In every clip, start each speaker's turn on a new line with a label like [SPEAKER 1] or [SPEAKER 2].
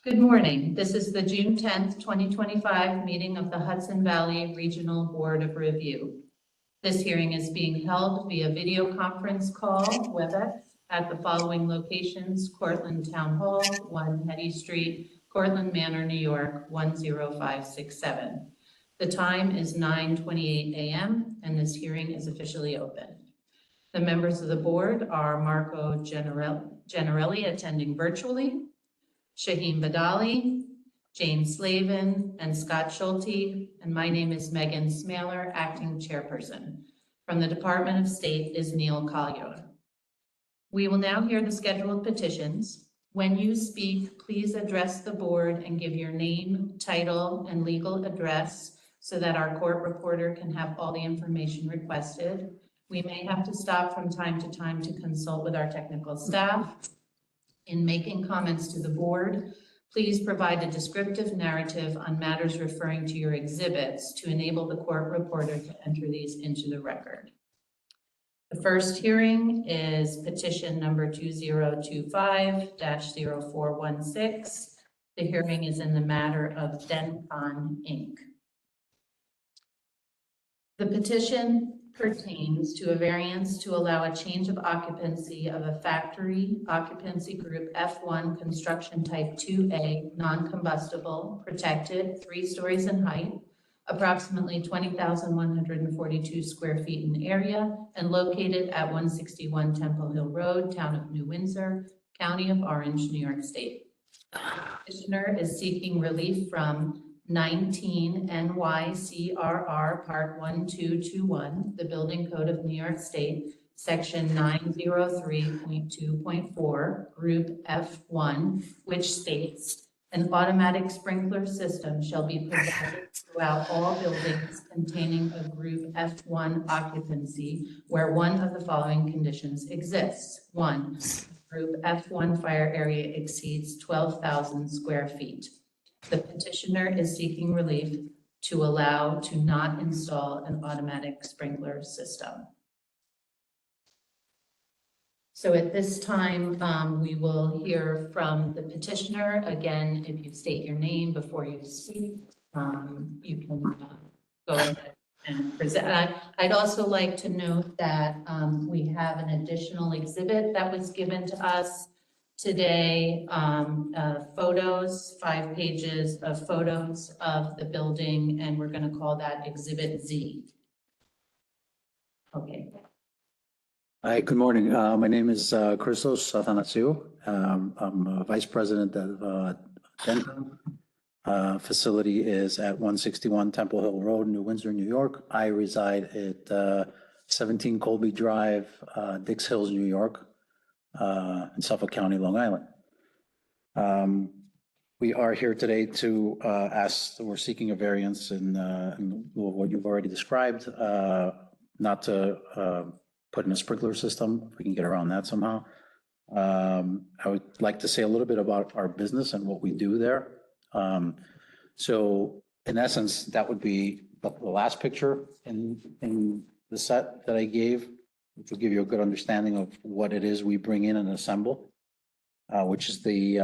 [SPEAKER 1] Good morning. This is the June 10th, 2025 meeting of the Hudson Valley Regional Board of Review. This hearing is being held via video conference call, WebEx, at the following locations: Cortland Town Hall, 1 Hetty Street, Cortland Manor, New York, 10567. The time is 9:28 a.m. and this hearing is officially open. The members of the board are Marco Generelli attending virtually, Shaheen Badali, James Slavin, and Scott Schulte, and my name is Megan Smaler, acting chairperson. From the Department of State is Neil Collier. We will now hear the scheduled petitions. When you speak, please address the board and give your name, title, and legal address so that our court reporter can have all the information requested. We may have to stop from time to time to consult with our technical staff. In making comments to the board, please provide a descriptive narrative on matters referring to your exhibits to enable the court reporter to enter these into the record. The first hearing is petition number 2025-0416. The hearing is in the matter of Dencon, Inc. The petition pertains to a variance to allow a change of occupancy of a factory occupancy group F1 construction type 2A non-combustible, protected, 3 stories in height, approximately 20,142 square feet in area, and located at 161 Temple Hill Road, Town of New Windsor, County of Orange, New York State. The petitioner is seeking relief from 19 NYCRR Part 1221, the Building Code of New York State, Section 903.2.4, Group F1, which states, an automatic sprinkler system shall be provided throughout all buildings containing a Group F1 occupancy where one of the following conditions exists. 1, Group F1 fire area exceeds 12,000 square feet. The petitioner is seeking relief to allow to not install an automatic sprinkler system. So at this time, we will hear from the petitioner. Again, if you state your name before you speak, you can go ahead and present. I'd also like to note that we have an additional exhibit that was given to us today, photos, 5 pages of photos of the building, and we're going to call that Exhibit Z. Okay.
[SPEAKER 2] Hi, good morning. My name is Christos Athanasiou. I'm Vice President of Dencon. Facility is at 161 Temple Hill Road, New Windsor, New York. I reside at 17 Colby Drive, Dix Hills, New York. In Suffolk County, Long Island. We are here today to we're seeking a variance in what you've already described, not to put in a sprinkler system, if we can get around that somehow. I would like to say a little bit about our business and what we do there. So in essence, that would be the last picture in the set that I gave, which will give you a good understanding of what it is we bring in and assemble, which is the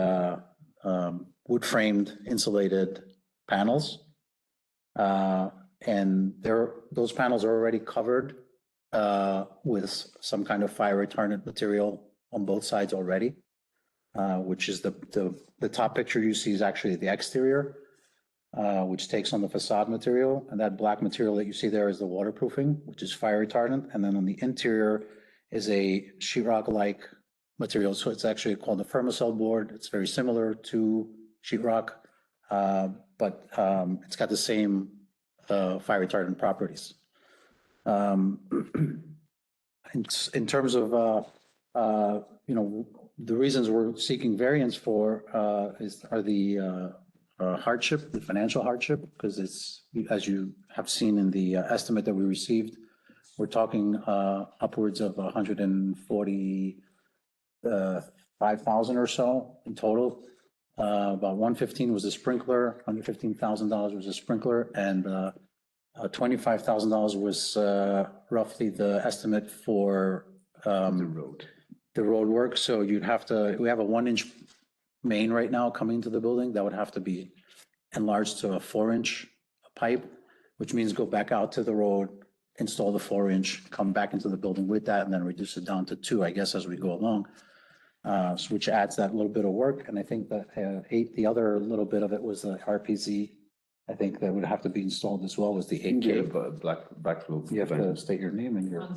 [SPEAKER 2] wood-framed insulated panels. And those panels are already covered with some kind of fire retardant material on both sides already, which is the top picture you see is actually the exterior, which takes on the facade material, and that black material that you see there is the waterproofing, which is fire retardant, and then on the interior is a sheetrock-like material. So it's actually called a Fermacell board. It's very similar to sheetrock, but it's got the same fire retardant properties. In terms of the reasons we're seeking variance for are the hardship, the financial hardship, because it's, as you have seen in the estimate that we received, we're talking upwards of 145,000 or so in total. About 115 was a sprinkler, $115,000 was a sprinkler, and $25,000 was roughly the estimate for the road work. So you'd have to, we have a 1-inch main right now coming to the building. That would have to be enlarged to a 4-inch pipe, which means go back out to the road, install the 4-inch, come back into the building with that, and then reduce it down to 2, I guess, as we go along. Which adds that little bit of work. And I think that the other little bit of it was the RPZ. I think that would have to be installed as well as the 8K.
[SPEAKER 3] Black Globe.
[SPEAKER 2] You have to state your name and your.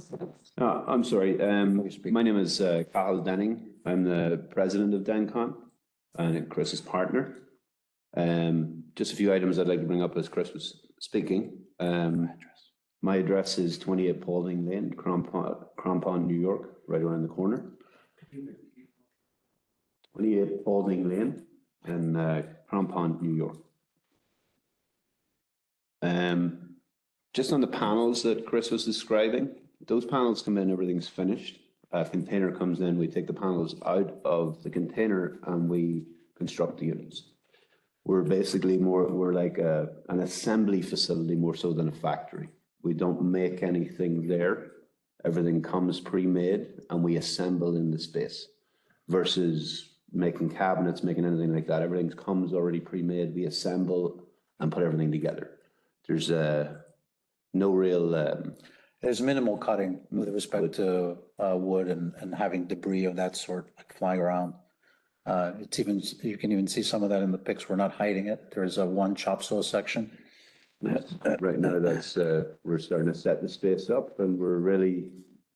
[SPEAKER 3] I'm sorry.
[SPEAKER 2] you speak.
[SPEAKER 3] My name is Cathal Denning. I'm the president of DenCon and Chris's partner. Just a few items I'd like to bring up as Chris was speaking. My address is 28 Paulding Lane, Crampon, New York, right around the corner. 28 Paulding Lane in Crampon, New York. Just on the panels that Chris was describing, those panels come in, everything's finished. A container comes in, we take the panels out of the container and we construct the units. We're basically we're like an assembly facility more so than a factory. We don't make anything there. Everything comes pre-made and we assemble in the space versus making cabinets, making anything like that. Everything comes already pre-made. We assemble and put everything together. There's no real...
[SPEAKER 2] There's minimal cutting with respect to wood and having debris of that sort like flying around. It's even, you can even see some of that in the pics. We're not hiding it. There's a one chop saw section.
[SPEAKER 3] Right now, that's we're starting to set the space up, and we're really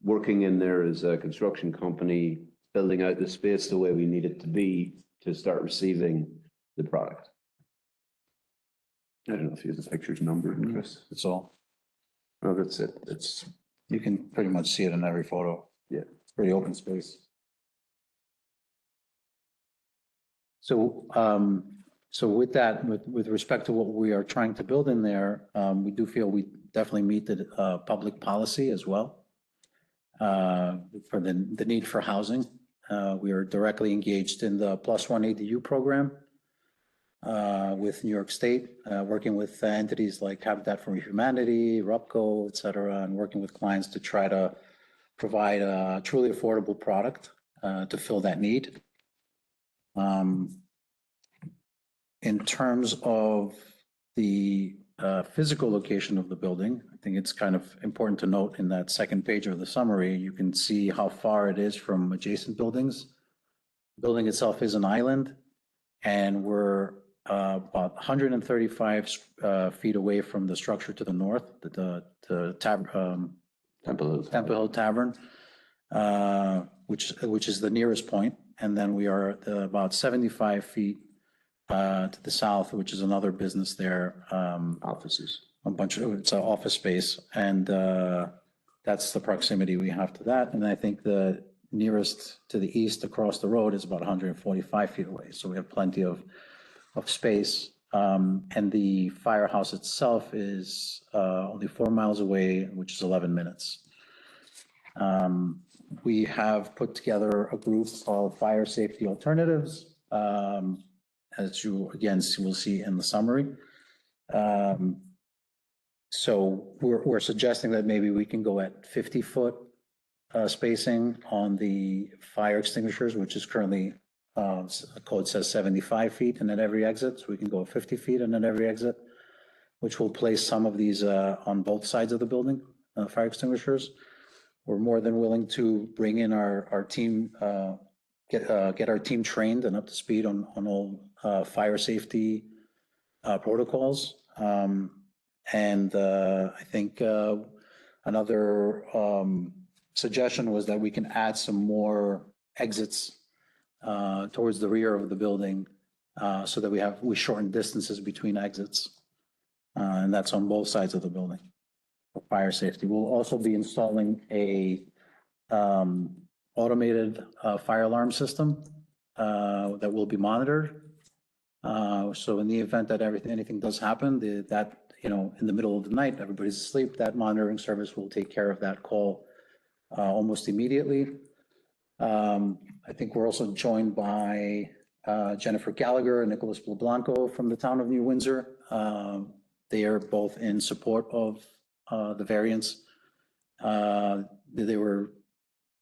[SPEAKER 3] working in there as a construction company, building out the space the way we need it to be to start receiving the product. I don't know if you have the pictures numbered, Chris.
[SPEAKER 2] That's all.
[SPEAKER 3] Oh, that's it. It's
[SPEAKER 2] You can pretty much see it in every photo.
[SPEAKER 3] Yeah.
[SPEAKER 2] It's pretty open space. So, so with that, with respect to what we are trying to build in there, we do feel we definitely meet the public policy as well for the need for housing. We are directly engaged in the +1 ADU program with New York State, working with entities like Habitat for Humanity, RUPCO, et cetera, and working with clients to try to provide a truly affordable product to fill that need. In terms of the physical location of the building, I think it's kind of important to note in that second page of the summary, you can see how far it is from adjacent buildings. The building itself is an island, and we're about 135 feet away from the structure to the north, the Temple Hill Tavern, which is the nearest point. And then we are about 75 feet to the south, which is another business there.
[SPEAKER 3] offices.
[SPEAKER 2] It's an office space. And that's the proximity we have to that. And I think the nearest to the east across the road is about 145 feet away. So we have plenty of space. And the firehouse itself is only 4 miles away, which is 11 minutes. We have put together a group of fire safety alternatives, as you again will see in the summary. So we're suggesting that maybe we can go at 50-foot spacing on the fire extinguishers, which is currently code says 75 feet, and at every exit, so we can go 50 feet and at every exit, which will place some of these on both sides of the building, fire extinguishers. We're more than willing to bring in our team, get our team trained and up to speed on all fire safety protocols. And I think another suggestion was that we can add some more exits towards the rear of the building so that we shorten distances between exits. And that's on both sides of the building for fire safety. We'll also be installing a automated fire alarm system that will be monitored. So in the event that anything does happen, that in the middle of the night, everybody's asleep, that monitoring service will take care of that call almost immediately. I think we're also joined by Jennifer Gallagher and Nicholas Blanco from the town of New Windsor. They are both in support of the variance. They were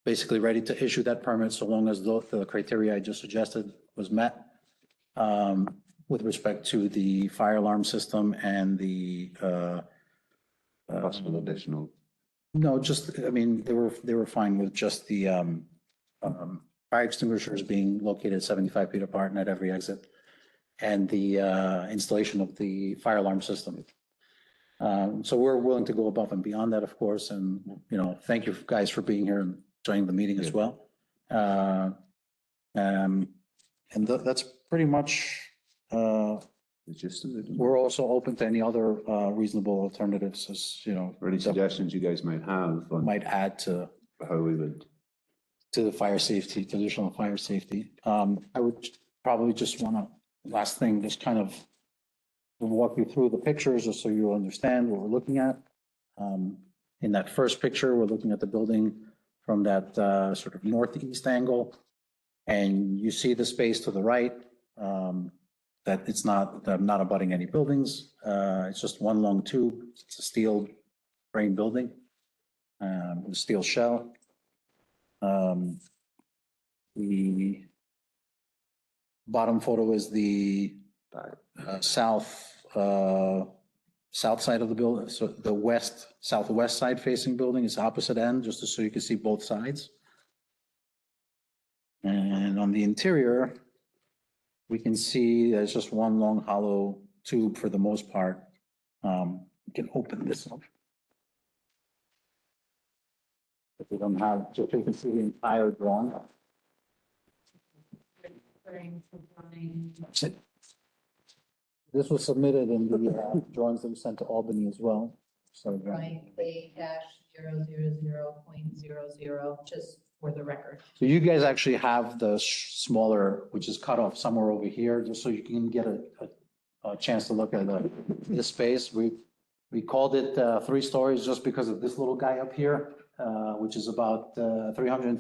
[SPEAKER 2] basically ready to issue that permit so long as the criteria I just suggested was met. with respect to the fire alarm system and the,
[SPEAKER 3] Possible additional.
[SPEAKER 2] no, just, I mean, they were fine with just the fire extinguishers being located 75 feet apart and at every exit, and the installation of the fire alarm system. So we're willing to go above and beyond that, of course, and, you know, thank you guys for being here and joining the meeting as well. And that's pretty much,
[SPEAKER 3] Just
[SPEAKER 2] we're also open to any other reasonable alternatives, as, you know,
[SPEAKER 3] or any suggestions you guys might have on
[SPEAKER 2] might add to
[SPEAKER 3] how we would.
[SPEAKER 2] the fire safety, traditional fire safety. I would probably just want to, last thing, just kind of walk you through the pictures just so you understand what we're looking at. In that first picture, we're looking at the building from that sort of northeast angle. And you see the space to the right, that it's not abutting any buildings. It's just one long tube. It's a steel frame building, with a steel shell. The bottom photo is the south side of the building. So the southwest side facing building is opposite end, just so you can see both sides. And on the interior, we can see there's just one long hollow tube for the most part. You can open this up. If we don't have, just so you can see the entire drawing. This was submitted in the drawings that we sent to Albany as well. So
[SPEAKER 1] Right, A-000.00, just for the record.
[SPEAKER 2] So you guys actually have the smaller, which is cut off somewhere over here, just so you can get a chance to look at this space. We called it 3 stories just because of this little guy up here, which is about 300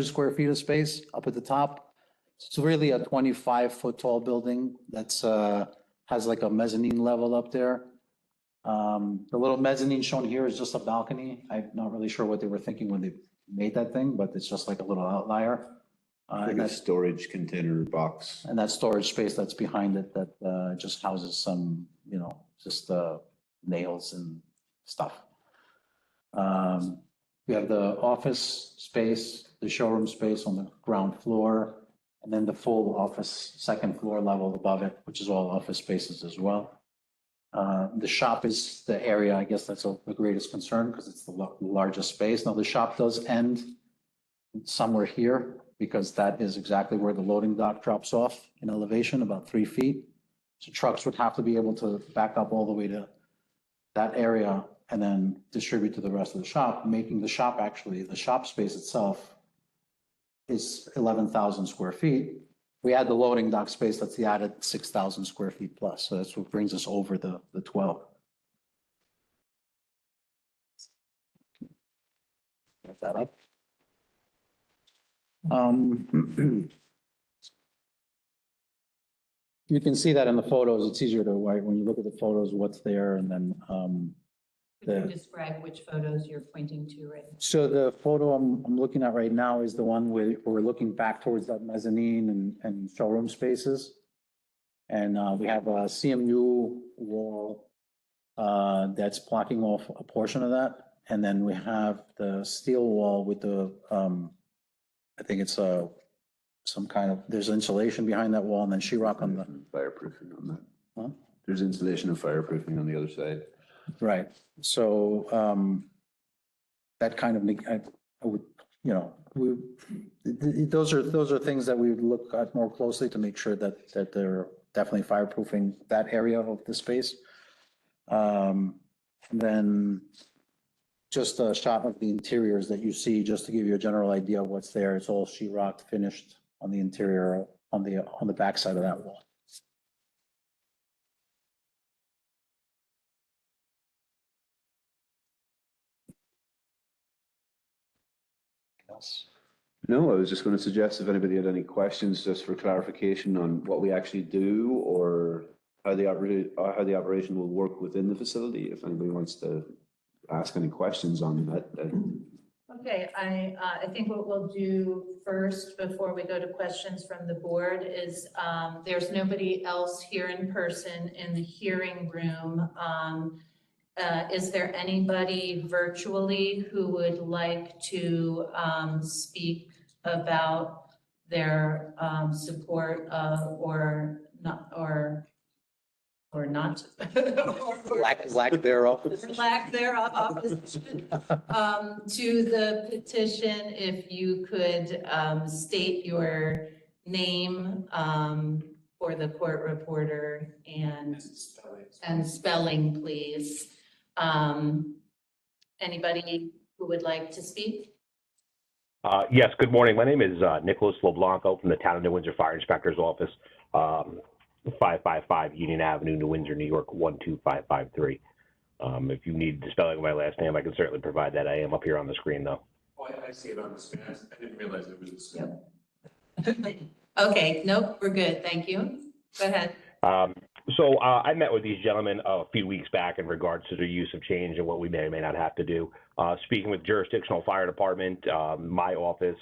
[SPEAKER 2] square feet of space up at the top. It's really a 25-foot tall building that's has like a mezzanine level up there. The little mezzanine shown here is just a balcony. I'm not really sure what they were thinking when they made that thing, but it's just like a little outlier.
[SPEAKER 3] Like
[SPEAKER 2] And
[SPEAKER 3] a
[SPEAKER 2] that's,
[SPEAKER 3] storage container box.
[SPEAKER 2] and that storage space that's behind it that just houses some, you know, just nails and stuff. We have the office space, the showroom space on the ground floor, and then the full office second floor level above it, which is all office spaces as well. The shop is the area, I guess that's the greatest concern because it's the largest space. Now, the shop does end somewhere here because that is exactly where the loading dock drops off in elevation, about 3 feet. So trucks would have to be able to back up all the way to that area and then distribute to the rest of the shop, making the shop actually, the shop space itself is 11,000 square feet. We add the loading dock space, that's the added 6,000 square feet plus. So that's what brings us over the 12. Get that up. You can see that in the photos. It's easier to write when you look at the photos, what's there, and then
[SPEAKER 1] Could you describe which photos you're pointing to right now?
[SPEAKER 2] so the photo I'm looking at right now is the one where we're looking back towards that mezzanine and showroom spaces. And we have a CMU wall that's blocking off a portion of that. And then we have the steel wall with the, I think it's some kind of, there's insulation behind that wall and then sheetrock on the,
[SPEAKER 3] Fireproofing on that.
[SPEAKER 2] huh?
[SPEAKER 3] There's insulation and fireproofing on the other side.
[SPEAKER 2] Right, so that kind of, I would, you know, those are things that we would look at more closely to make sure that they're definitely fireproofing that area of the space. And then just a shot of the interiors that you see, just to give you a general idea of what's there. It's all sheetrock finished on the interior, on the back side of that wall. Else?
[SPEAKER 3] No, I was just going to suggest if anybody had any questions, just for clarification on what we actually do or how the operation will work within the facility. If anybody wants to ask any questions on that,
[SPEAKER 1] Okay, I think what we'll do first, before we go to questions from the board, is there's nobody else here in person in the hearing room. Is there anybody virtually who would like to speak about their support or not, or not?
[SPEAKER 2] Lack thereof.
[SPEAKER 1] Lack thereof opposition to the petition. If you could state your name for the court reporter and spelling, please. Anybody who would like to speak?
[SPEAKER 4] Yes, good morning. My name is Nicholas LeBlanco from the Town of New Windsor Fire Inspector's Office, 555 Union Avenue, New Windsor, New York, 12553. If you need the spelling of my last name, I can certainly provide that. I am up here on the screen, though.
[SPEAKER 5] Oh, I see it on the screen. I didn't realize it was the screen.
[SPEAKER 1] Okay, nope, we're good. Thank you. Go ahead.
[SPEAKER 4] So I met with these gentlemen a few weeks back in regards to the use of change and what we may or may not have to do. Speaking with jurisdictional fire department, my office,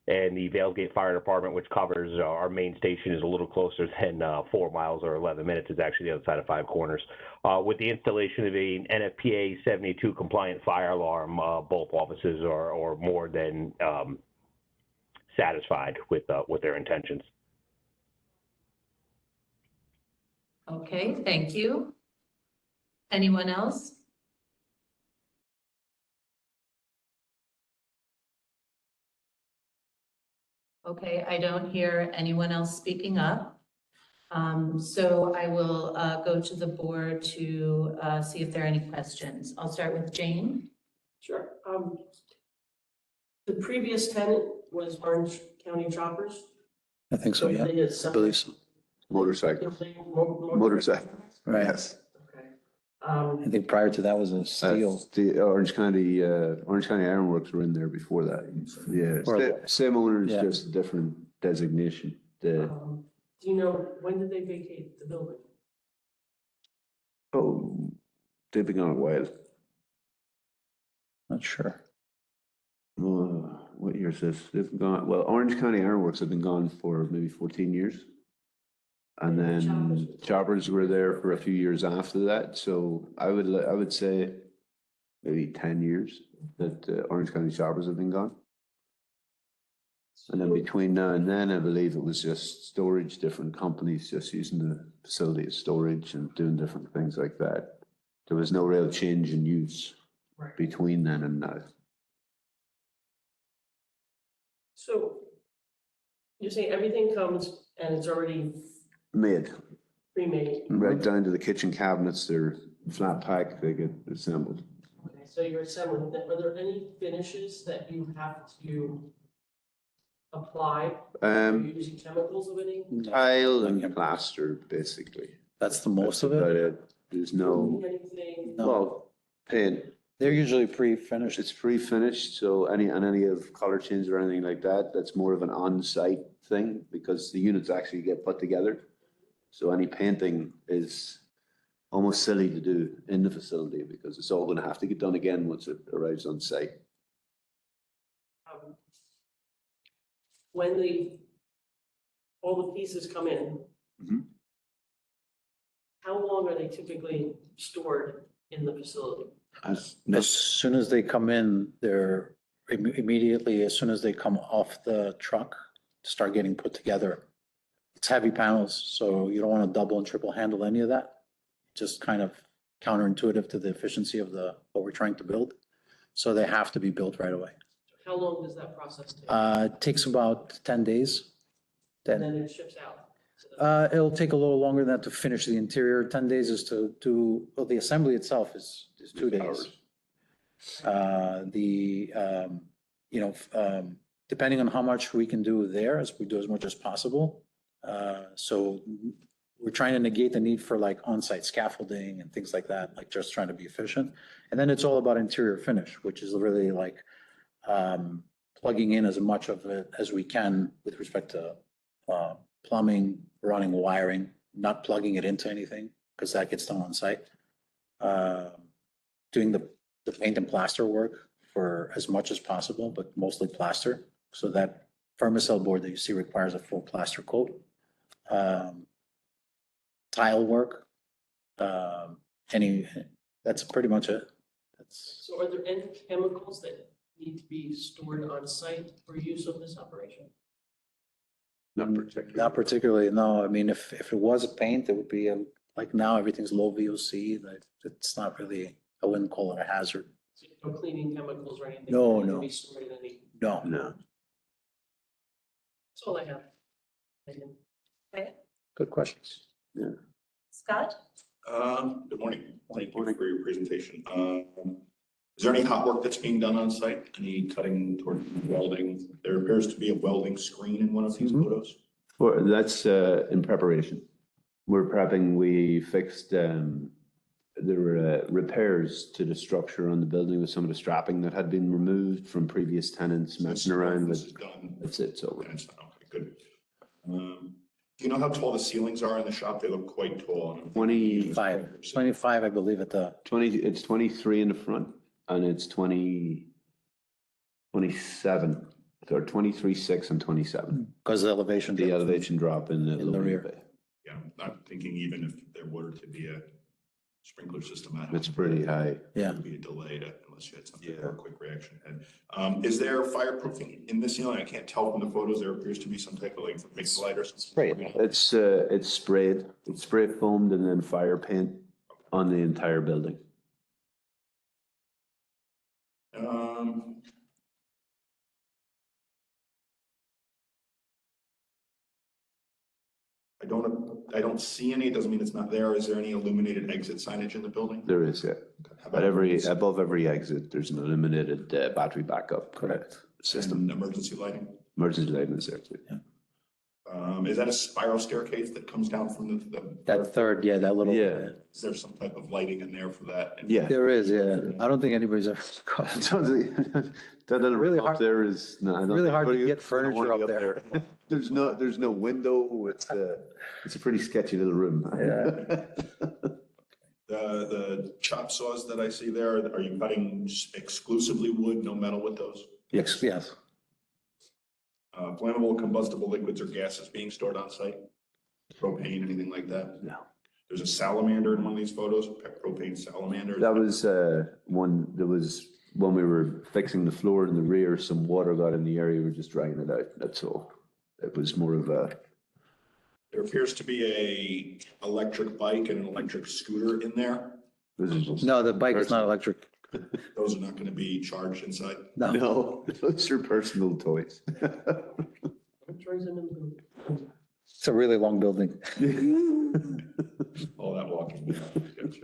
[SPEAKER 4] and the Valesgate Fire Department, which covers our main station, is a little closer than 4 miles or 11 minutes. It's actually the other side of 5 corners. With the installation of an NFPA 72 compliant fire alarm, both offices are more than satisfied with their intentions.
[SPEAKER 1] Okay, thank you. Anyone else? Okay, I don't hear anyone else speaking up. So I will go to the board to see if there are any questions. I'll start with Jane.
[SPEAKER 6] Sure. The previous tenant was Orange County Choppers.
[SPEAKER 2] I think so, yeah.
[SPEAKER 6] They did
[SPEAKER 2] I
[SPEAKER 6] some-
[SPEAKER 2] believe so.
[SPEAKER 3] Motorcycle,
[SPEAKER 6] Motorcycle.
[SPEAKER 3] motorcycle,
[SPEAKER 2] Right.
[SPEAKER 3] yes.
[SPEAKER 6] Okay.
[SPEAKER 2] I think prior to that was a steel.
[SPEAKER 3] The Orange County Ironworks were in there before that. Yeah, same owners,
[SPEAKER 2] Yeah.
[SPEAKER 3] just different designation. The,
[SPEAKER 6] Do you know, when did they vacate the building?
[SPEAKER 3] oh, they've been gone a while.
[SPEAKER 2] Not sure.
[SPEAKER 3] What year is this? They've been gone, well, Orange County Ironworks have been gone for maybe 14 years. And then Choppers were there for a few years after that. So I would say maybe 10 years that Orange County Choppers have been gone. And then between now and then, I believe it was just storage, different companies just using the facility as storage and doing different things like that. There was no real change in use
[SPEAKER 6] Right.
[SPEAKER 3] between then and now.
[SPEAKER 6] So you're saying everything comes and it's already
[SPEAKER 3] Made,
[SPEAKER 6] pre-made?
[SPEAKER 3] right down to the kitchen cabinets, they're flat pack, they get assembled.
[SPEAKER 6] Okay, so you're assembling, are there any finishes that you have to apply? Are you using chemicals of any?
[SPEAKER 3] Tile and plaster, basically.
[SPEAKER 2] That's the most
[SPEAKER 3] That's
[SPEAKER 2] of
[SPEAKER 3] about
[SPEAKER 2] it.
[SPEAKER 3] it. There's no,
[SPEAKER 6] Anything?
[SPEAKER 2] No,
[SPEAKER 3] well, paint,
[SPEAKER 2] they're usually pre-finished.
[SPEAKER 3] it's pre-finished, so any of color change or anything like that, that's more of an on-site thing because the units actually get put together. So any painting is almost silly to do in the facility because it's all gonna have to get done again once it arrives on site.
[SPEAKER 6] When all the pieces come in,
[SPEAKER 3] Mhm.
[SPEAKER 6] how long are they typically stored in the facility?
[SPEAKER 3] As
[SPEAKER 2] Soon as they come in, they're immediately, as soon as they come off the truck, start getting put together. It's heavy panels, so you don't want to double and triple handle any of that. Just kind of counterintuitive to the efficiency of what we're trying to build. So they have to be built right away.
[SPEAKER 6] How long does that process take?
[SPEAKER 2] It takes about 10 days.
[SPEAKER 6] And
[SPEAKER 2] Then
[SPEAKER 6] then it ships out? to the-
[SPEAKER 2] it'll take a little longer than that to finish the interior. 10 days is to do, well, the assembly itself is 2 days.
[SPEAKER 3] hours.
[SPEAKER 2] Depending on how much we can do there, as we do as much as possible. So we're trying to negate the need for like on-site scaffolding and things like that, like just trying to be efficient. And then it's all about interior finish, which is really like plugging in as much of it as we can with respect to plumbing, running wiring, not plugging it into anything because that gets done on site. Doing the paint and plaster work for as much as possible, but mostly plaster. So that Fermacell board that you see requires a full plaster coat. Tile work, that's pretty much it. That's,
[SPEAKER 6] So are there any chemicals that need to be stored on site for use of this operation?
[SPEAKER 2] not particularly, no. I mean, if it was a paint, it would be like now everything's low VOC, like it's not really, I wouldn't call it a hazard.
[SPEAKER 6] So no cleaning chemicals or anything?
[SPEAKER 2] No,
[SPEAKER 6] that need to
[SPEAKER 2] no.
[SPEAKER 6] Be stored in any,
[SPEAKER 2] No,
[SPEAKER 3] No.
[SPEAKER 6] that's all I have. Thank you.
[SPEAKER 1] Okay.
[SPEAKER 2] good questions.
[SPEAKER 1] Scott?
[SPEAKER 5] Good morning. Thank you for your presentation. Is there any hot work that's being done on site? Any cutting toward welding? There appears to be a welding screen in one of these photos.
[SPEAKER 3] Well, that's in preparation. We're prepping, we fixed, there were repairs to the structure on the building with some of the strapping that had been removed from previous tenants messing around
[SPEAKER 5] This is
[SPEAKER 3] with.
[SPEAKER 5] done.
[SPEAKER 3] That's it, it's over.
[SPEAKER 5] Okay, good. Do you know how tall the ceilings are in the shop? They look quite tall.
[SPEAKER 2] 25, I believe at the,
[SPEAKER 3] it's 23 in the front and it's 27, or 23, 6 and 27.
[SPEAKER 2] because the elevation.
[SPEAKER 3] The elevation drop in the
[SPEAKER 2] the
[SPEAKER 3] loading
[SPEAKER 2] rear.
[SPEAKER 3] bay.
[SPEAKER 5] Yeah, I'm thinking even if there were to be a sprinkler system at home.
[SPEAKER 3] It's pretty high.
[SPEAKER 2] Yeah.
[SPEAKER 5] It would be a delay unless you had something for a quick reaction. And is there fireproofing in this ceiling? I can't tell from the photos. There appears to be some type of like mixed light or something.
[SPEAKER 3] It's sprayed, it's spray foamed and then fire paint on the entire building. I don't see any. It doesn't mean it's not there. Is there any illuminated exit signage in the building? There is, yeah.
[SPEAKER 5] How about
[SPEAKER 3] Above every exit, there's an illuminated battery backup.
[SPEAKER 2] Correct.
[SPEAKER 3] System.
[SPEAKER 5] emergency lighting?
[SPEAKER 3] Emergency lighting is there too.
[SPEAKER 5] Is that a spiral staircase that comes down from
[SPEAKER 2] That third, yeah, that little.
[SPEAKER 3] Yeah.
[SPEAKER 5] Is there some type of lighting in there for that?
[SPEAKER 3] Yeah.
[SPEAKER 2] There is, yeah. I don't think anybody's ever.
[SPEAKER 3] That little
[SPEAKER 2] Really
[SPEAKER 3] up
[SPEAKER 2] hard-
[SPEAKER 3] there is, no, I don't.
[SPEAKER 2] really hard to
[SPEAKER 3] think-
[SPEAKER 2] get
[SPEAKER 3] don't
[SPEAKER 2] furniture
[SPEAKER 3] want
[SPEAKER 2] up
[SPEAKER 3] to be
[SPEAKER 2] there.
[SPEAKER 3] There's no window. It's a pretty sketchy little room.
[SPEAKER 2] Yeah.
[SPEAKER 5] The chop saws that I see there, are you cutting exclusively wood, no metal with those?
[SPEAKER 2] Yes, yes.
[SPEAKER 5] Flammable combustible liquids or gases being stored on site? Propane, anything like that?
[SPEAKER 3] No.
[SPEAKER 5] There's a salamander in one of these photos, propane salamander.
[SPEAKER 3] That was when we were fixing the floor in the rear, some water got in the area, we were just dragging it out, that's all. It was more of a,
[SPEAKER 5] There appears to be a electric bike and an electric scooter in there.
[SPEAKER 2] No, the bike is not electric.
[SPEAKER 5] Those are not going to be charged inside.
[SPEAKER 2] No,
[SPEAKER 3] No, those are personal toys.
[SPEAKER 6] What turns them into
[SPEAKER 2] it's a really long building.
[SPEAKER 5] All that walking. Yeah, gotcha.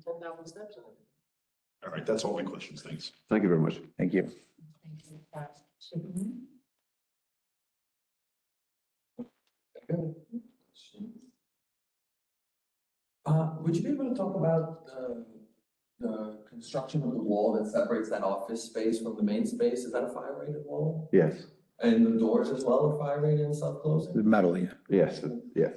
[SPEAKER 6] 10,000 steps in it?
[SPEAKER 5] All right, that's all my questions. Thanks.
[SPEAKER 3] Thank you very much.
[SPEAKER 2] Thank you.
[SPEAKER 1] Thank you, Scott. Superintendent?
[SPEAKER 7] Would you be able to talk about the construction of the wall that separates that office space from the main space? Is that a fire rated wall?
[SPEAKER 3] Yes,
[SPEAKER 7] And the doors as well are fire rated and self-closing?
[SPEAKER 2] Metal, yeah.
[SPEAKER 3] yes, yeah.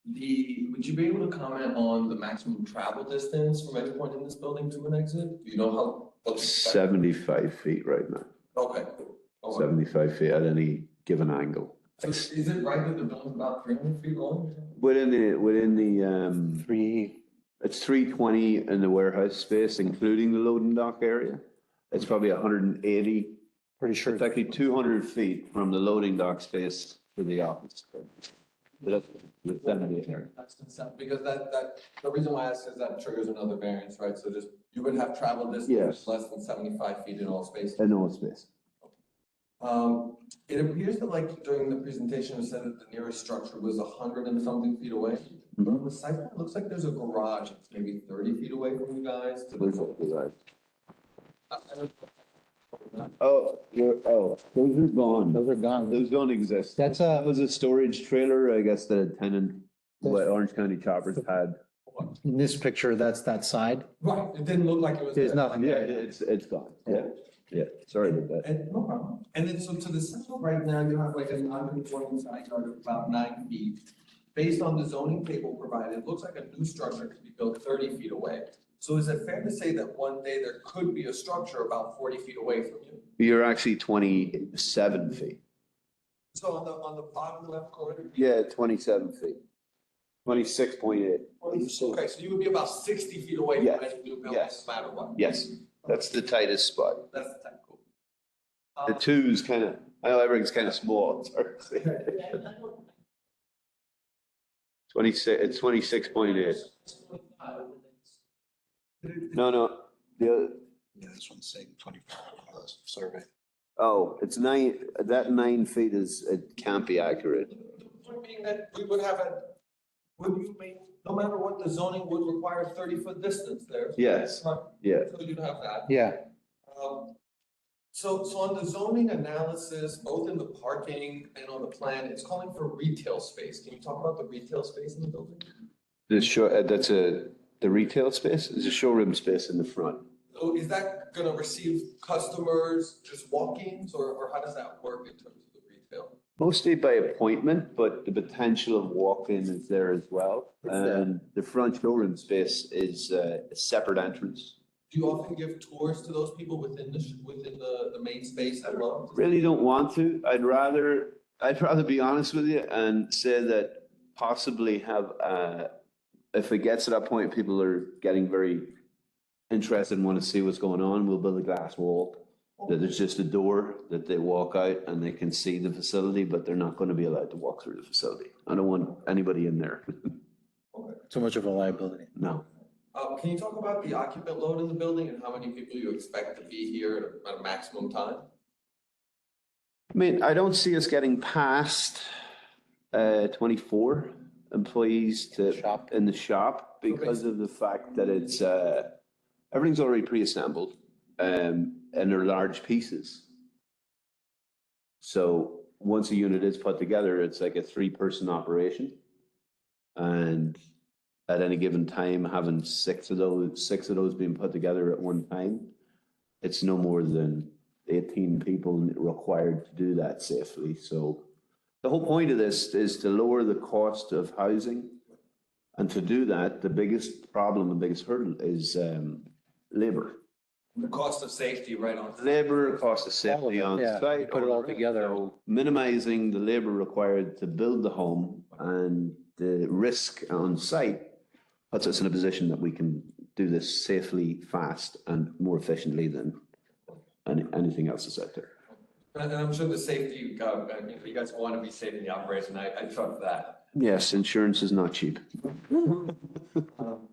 [SPEAKER 7] Would you be able to comment on the maximum travel distance from any point in this building to an exit? Do you know how? what's expected?
[SPEAKER 3] 75 feet right now,
[SPEAKER 7] Okay. Okay.
[SPEAKER 3] 75 feet at any given angle.
[SPEAKER 7] So is it right that the building's about 300 feet long?
[SPEAKER 3] Within the,
[SPEAKER 2] Three,
[SPEAKER 3] it's 320 in the warehouse space, including the loading dock area. It's probably 180,
[SPEAKER 2] pretty sure.
[SPEAKER 3] it's actually 200 feet from the loading dock space to the office. With them in the area.
[SPEAKER 7] Because the reason why I ask is that triggers another variance, right? So just, you would have travel distance
[SPEAKER 3] Yes.
[SPEAKER 7] less than 75 feet in all spaces.
[SPEAKER 3] In all space.
[SPEAKER 7] It appears that like during the presentation, it said that the nearest structure was 100 and something feet away. But on the site, plan, it looks like there's a garage, it's maybe 30 feet away from you guys. To the
[SPEAKER 3] Oh, those are gone.
[SPEAKER 2] Those are gone.
[SPEAKER 3] Those don't exist.
[SPEAKER 2] That's
[SPEAKER 3] That was a storage trailer, I guess, that a tenant, what Orange County Choppers had.
[SPEAKER 2] in this picture, that's that side.
[SPEAKER 7] Right, it didn't look like it was.
[SPEAKER 2] There's
[SPEAKER 7] there.
[SPEAKER 2] nothing.
[SPEAKER 3] Yeah, it's gone. Yeah, yeah, sorry about that.
[SPEAKER 7] And no problem. And then, so to the central right now, you have like a non-conforming side yard of about 9 feet. Based on the zoning table provided, it looks like a new structure could be built 30 feet away. So is it fair to say that one day there could be a structure about 40 feet away from you?
[SPEAKER 3] You're actually 27 feet.
[SPEAKER 7] So on the bottom left corner?
[SPEAKER 3] Yeah, 27 feet. 26.8.
[SPEAKER 7] Okay, so you would be about 60 feet away
[SPEAKER 3] Yes.
[SPEAKER 7] from any new building,
[SPEAKER 3] Yes.
[SPEAKER 7] no matter what?
[SPEAKER 3] Yes, that's the tightest spot.
[SPEAKER 7] That's the technical.
[SPEAKER 3] The two's kind of, I know everything's kind of small. It's hard to say. 26, it's 26.8. No, the other,
[SPEAKER 2] Yeah, this one's saying 24 on the survey.
[SPEAKER 3] oh, it's 9, that 9 feet is, it can't be accurate.
[SPEAKER 7] The point being that we would have would you make, no matter what, the zoning would require 30-foot distance there?
[SPEAKER 3] Yes, yeah.
[SPEAKER 7] So you'd have that.
[SPEAKER 2] Yeah,
[SPEAKER 7] So on the zoning analysis, both in the parking and on the plan, it's calling for retail space. Can you talk about the retail space in the building?
[SPEAKER 3] The show, that's the retail space, there's a showroom space in the front.
[SPEAKER 7] So is that gonna receive customers just walk-ins, or how does that work in terms of the retail?
[SPEAKER 3] Mostly by appointment, but the potential of walk-in is there as well. And the front showroom space is a separate entrance.
[SPEAKER 7] Do you often give tours to those people within the main space as well?
[SPEAKER 3] Really don't want to. I'd rather be honest with you and say that possibly have, if it gets to that point, people are getting very interested and want to see what's going on, we'll build a glass wall. That there's just a door that they walk out and they can see the facility, but they're not going to be allowed to walk through the facility. I don't want anybody in there.
[SPEAKER 2] too much of a liability.
[SPEAKER 3] No.
[SPEAKER 7] Can you talk about the occupant load in the building and how many people you expect to be here at a maximum time?
[SPEAKER 3] I mean, I don't see us getting past 24 employees in the shop because of the fact that it's everything's already pre-assembled and they're large pieces. So once a unit is put together, it's like a 3-person operation. And at any given time, having 6 of those being put together at one time, it's no more than 18 people required to do that safely. So the whole point of this is to lower the cost of housing. And to do that, the biggest problem, the biggest hurdle is labor.
[SPEAKER 7] The cost of safety right on.
[SPEAKER 3] Labor, cost of safety on
[SPEAKER 2] Yeah,
[SPEAKER 3] site.
[SPEAKER 2] you put it all together.
[SPEAKER 3] So minimizing the labor required to build the home and the risk on site puts us in a position that we can do this safely, fast, and more efficiently than anything else that's out there.
[SPEAKER 7] And I'm sure the safety, you guys want to be safe in the operation. I trust that.
[SPEAKER 3] Yes, insurance is not cheap.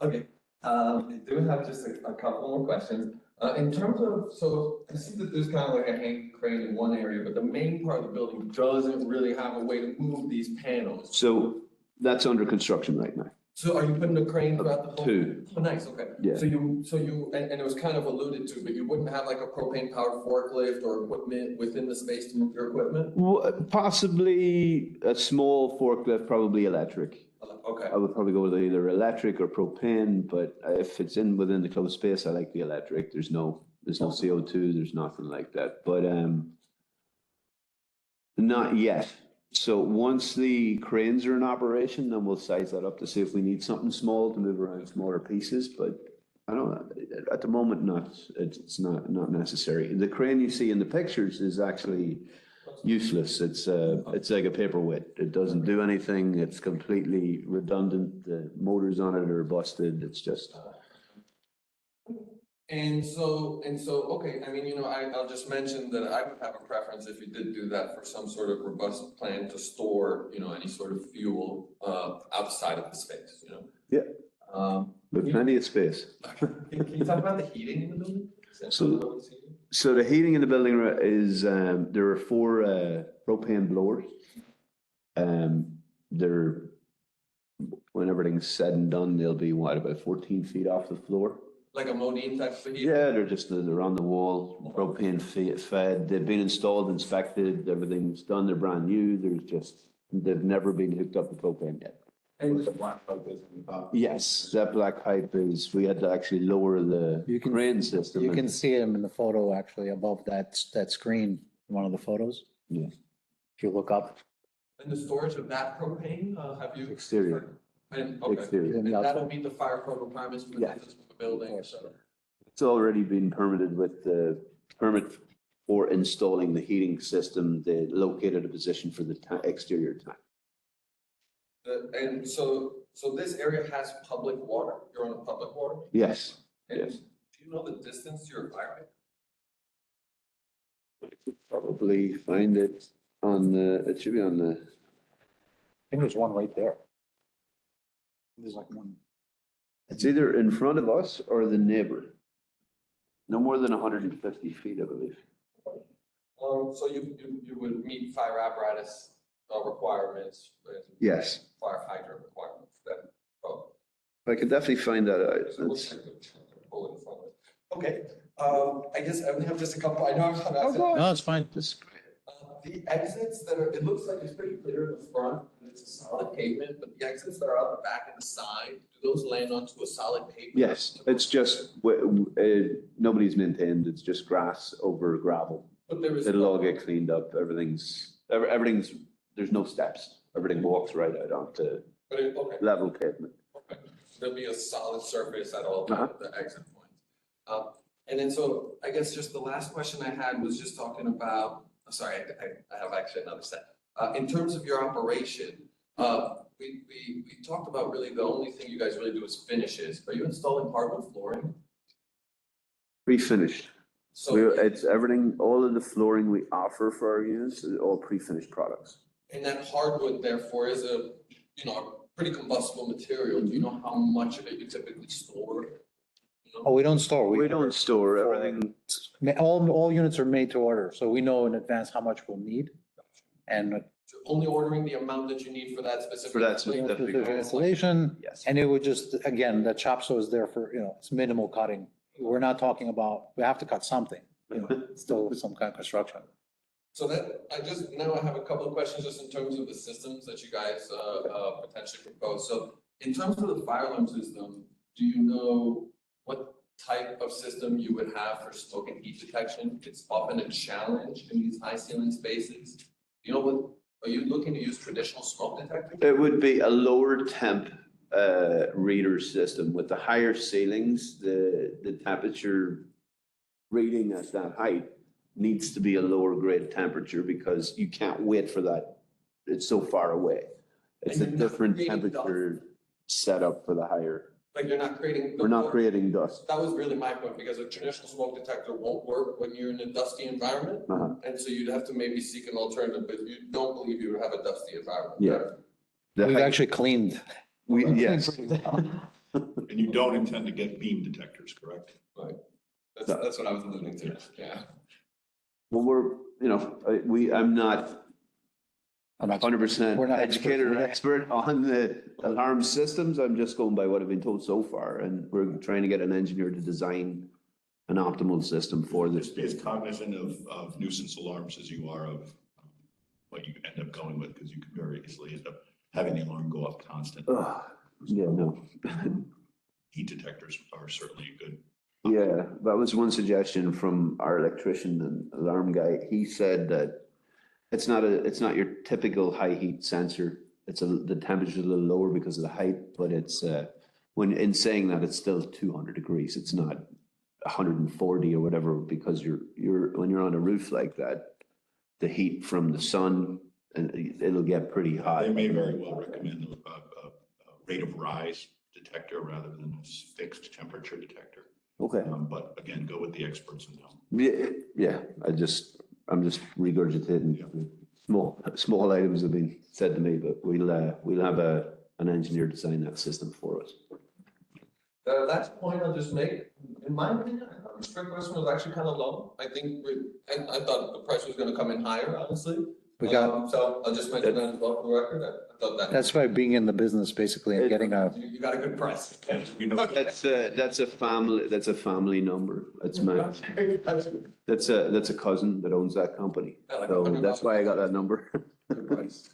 [SPEAKER 7] Okay, I do have just a couple more questions. In terms of, so I see that there's kind of like a hang crane in one area, but the main part of the building doesn't really have a way to move these panels.
[SPEAKER 3] So that's under construction right now.
[SPEAKER 7] So are you putting a crane throughout the whole?
[SPEAKER 3] 2.
[SPEAKER 7] Oh, nice, okay.
[SPEAKER 3] Yeah.
[SPEAKER 7] So and it was kind of alluded to, but you wouldn't have like a propane powered forklift or equipment within the space to move your equipment?
[SPEAKER 3] Possibly a small forklift, probably electric.
[SPEAKER 7] Okay.
[SPEAKER 3] I would probably go with either electric or propane, but if it's within the closed space, I like the electric. There's no CO2, there's nothing like that, but not yet. So once the cranes are in operation, then we'll size that up to see if we need something small to move around smaller pieces, but I don't know, at the moment, it's not necessary. The crane you see in the pictures is actually useless. It's like a paperweight. It doesn't do anything. It's completely redundant. The motors on it are busted. It's just.
[SPEAKER 7] And so, okay, I mean, I'll just mention that I would have a preference if you did do that for some sort of robust plan to store, any sort of fuel, outside of the space,
[SPEAKER 3] Yeah. With plenty of space.
[SPEAKER 7] Can you talk about the heating in the building?
[SPEAKER 3] So the heating in the building is, there are 4 propane blowers. When everything's said and done, they'll be about 14 feet off the floor.
[SPEAKER 7] Like a Modine type of heating?
[SPEAKER 3] Yeah, they're on the wall, propane fed. They've been installed, inspected, everything's done. They're brand new. They've never been hooked up to propane yet.
[SPEAKER 7] And the black pipe is in the top.
[SPEAKER 3] Yes, that black pipe we had to actually lower the crane system.
[SPEAKER 2] You can see him in the photo actually above that screen, one of the photos.
[SPEAKER 3] Yeah.
[SPEAKER 2] If you look up.
[SPEAKER 7] And the storage of that propane, have you?
[SPEAKER 3] Exterior.
[SPEAKER 7] And, okay.
[SPEAKER 3] Exterior.
[SPEAKER 7] And that'll meet the fire code requirements for the
[SPEAKER 3] Yes.
[SPEAKER 7] business? the building, et cetera.
[SPEAKER 3] It's already been permitted with the permit for installing the heating system, they located a position for the exterior tank.
[SPEAKER 7] And so this area has public water, you're on a public water?
[SPEAKER 3] Yes,
[SPEAKER 7] And
[SPEAKER 3] yes.
[SPEAKER 7] do you know the distance to your fire hydrant?
[SPEAKER 3] Probably find it on the, it should be on the,
[SPEAKER 2] I think there's one right there. There's like one.
[SPEAKER 3] it's either in front of us or the neighbor. No more than 150 feet, I believe.
[SPEAKER 7] So you would meet fire apparatus requirements,
[SPEAKER 3] Yes,
[SPEAKER 7] fire hydrant requirements, then, oh.
[SPEAKER 3] I could definitely find that out.
[SPEAKER 7] So we'll
[SPEAKER 3] That's-
[SPEAKER 7] check the bullet in front of it. Okay, I guess I only have just a couple, I know I'm not asking.
[SPEAKER 2] No, it's fine.
[SPEAKER 7] The exits that are, it looks like it's pretty clear in the front, and it's a solid pavement, but the exits that are out the back and the side, do those land onto a solid pavement?
[SPEAKER 3] Yes, it's just, nobody's maintained, it's just grass over gravel.
[SPEAKER 7] But there is.
[SPEAKER 3] It'll all get cleaned up, everything's, there's no steps. Everything walks right out onto
[SPEAKER 7] But it, okay.
[SPEAKER 3] level pavement.
[SPEAKER 7] Okay, there'll be a solid surface at all
[SPEAKER 3] Uh-huh.
[SPEAKER 7] the exit points. And then, so I guess just the last question I had was just talking about, sorry, I have actually another set. In terms of your operation, we talked about really the only thing you guys really do is finishes. Are you installing hardwood flooring?
[SPEAKER 3] Pre-finished.
[SPEAKER 7] So,
[SPEAKER 3] It's everything, all of the flooring we offer for our units is all pre-finished products.
[SPEAKER 7] and that hardwood therefore is a, you know, a pretty combustible material. Do you know how much of it you typically store? You know?
[SPEAKER 2] Oh, we don't store.
[SPEAKER 3] We don't store everything.
[SPEAKER 2] All units are made to order, so we know in advance how much we'll need. And
[SPEAKER 7] So only ordering the amount that you need for that specific.
[SPEAKER 3] For that
[SPEAKER 2] you know,
[SPEAKER 3] specific-
[SPEAKER 2] the installation,
[SPEAKER 3] Yes.
[SPEAKER 2] and it would just, again, the chop saw is there for, you know, it's minimal cutting. We're not talking about, we have to cut something, you know, it's still some kind of construction.
[SPEAKER 7] So that, now I have a couple of questions just in terms of the systems that you guys, potentially propose. So in terms of the fire alarm system, do you know what type of system you would have for smoke and heat detection? It's often a challenge in these high ceiling spaces. You know what, are you looking to use traditional smoke detectors?
[SPEAKER 3] It would be a lower temp reader system. With the higher ceilings, the temperature reading at that height needs to be a lower grade temperature because you can't wait for that. It's so far away. It's a
[SPEAKER 7] And you're not
[SPEAKER 3] different
[SPEAKER 7] creating
[SPEAKER 3] temperature setup for the higher.
[SPEAKER 7] Like you're not creating.
[SPEAKER 3] We're not creating dust.
[SPEAKER 7] That was really my point, because a traditional smoke detector won't work when you're in a dusty environment.
[SPEAKER 3] Uh-huh.
[SPEAKER 7] And so you'd have to maybe seek an alternative, but you don't believe you would have a dusty environment.
[SPEAKER 3] Yeah. The
[SPEAKER 2] We've
[SPEAKER 3] height-
[SPEAKER 2] actually cleaned.
[SPEAKER 3] yes.
[SPEAKER 5] And you don't intend to get beam detectors, correct?
[SPEAKER 7] Right. That's what I was alluding to, yeah.
[SPEAKER 3] Well, I'm not
[SPEAKER 2] I'm not-
[SPEAKER 3] 100%
[SPEAKER 2] We're not
[SPEAKER 3] educated or
[SPEAKER 2] experts.
[SPEAKER 3] expert on the alarm systems. I'm just going by what I've been told so far. And we're trying to get an engineer to design an optimal system for this.
[SPEAKER 5] Just be as cognizant of nuisance alarms as you are of what you end up going with, because you could very easily end up having the alarm go up constant.
[SPEAKER 3] Ugh, yeah, no.
[SPEAKER 5] Heat detectors are certainly a good.
[SPEAKER 3] Yeah, that was one suggestion from our electrician and alarm guy. He said that it's not your typical high heat sensor. The temperature's a little lower because of the height, but it's, in saying that, it's still 200 degrees. It's not 140 or whatever, because when you're on a roof like that, the heat from the sun, and it'll get pretty hot.
[SPEAKER 5] They may very well recommend a rate of rise detector rather than a fixed temperature detector.
[SPEAKER 3] Okay.
[SPEAKER 5] But again, go with the experts and know.
[SPEAKER 3] Yeah, I'm just regurgitating small items have been said to me, but we'll have an engineer design that system for us.
[SPEAKER 7] The last point I'll just make, in my opinion, I thought the sprinkler system was actually kind of low. I thought the price was gonna come in higher, honestly.
[SPEAKER 2] We got,
[SPEAKER 7] So I'll just mention that as well for the record. I thought that.
[SPEAKER 2] that's by being in the business basically and getting a,
[SPEAKER 7] You got a good price.
[SPEAKER 5] You know,
[SPEAKER 3] That's a family number. That's a cousin that owns that company.
[SPEAKER 7] Yeah, like
[SPEAKER 3] So
[SPEAKER 7] $100.
[SPEAKER 3] that's why I got that number.
[SPEAKER 7] Good price.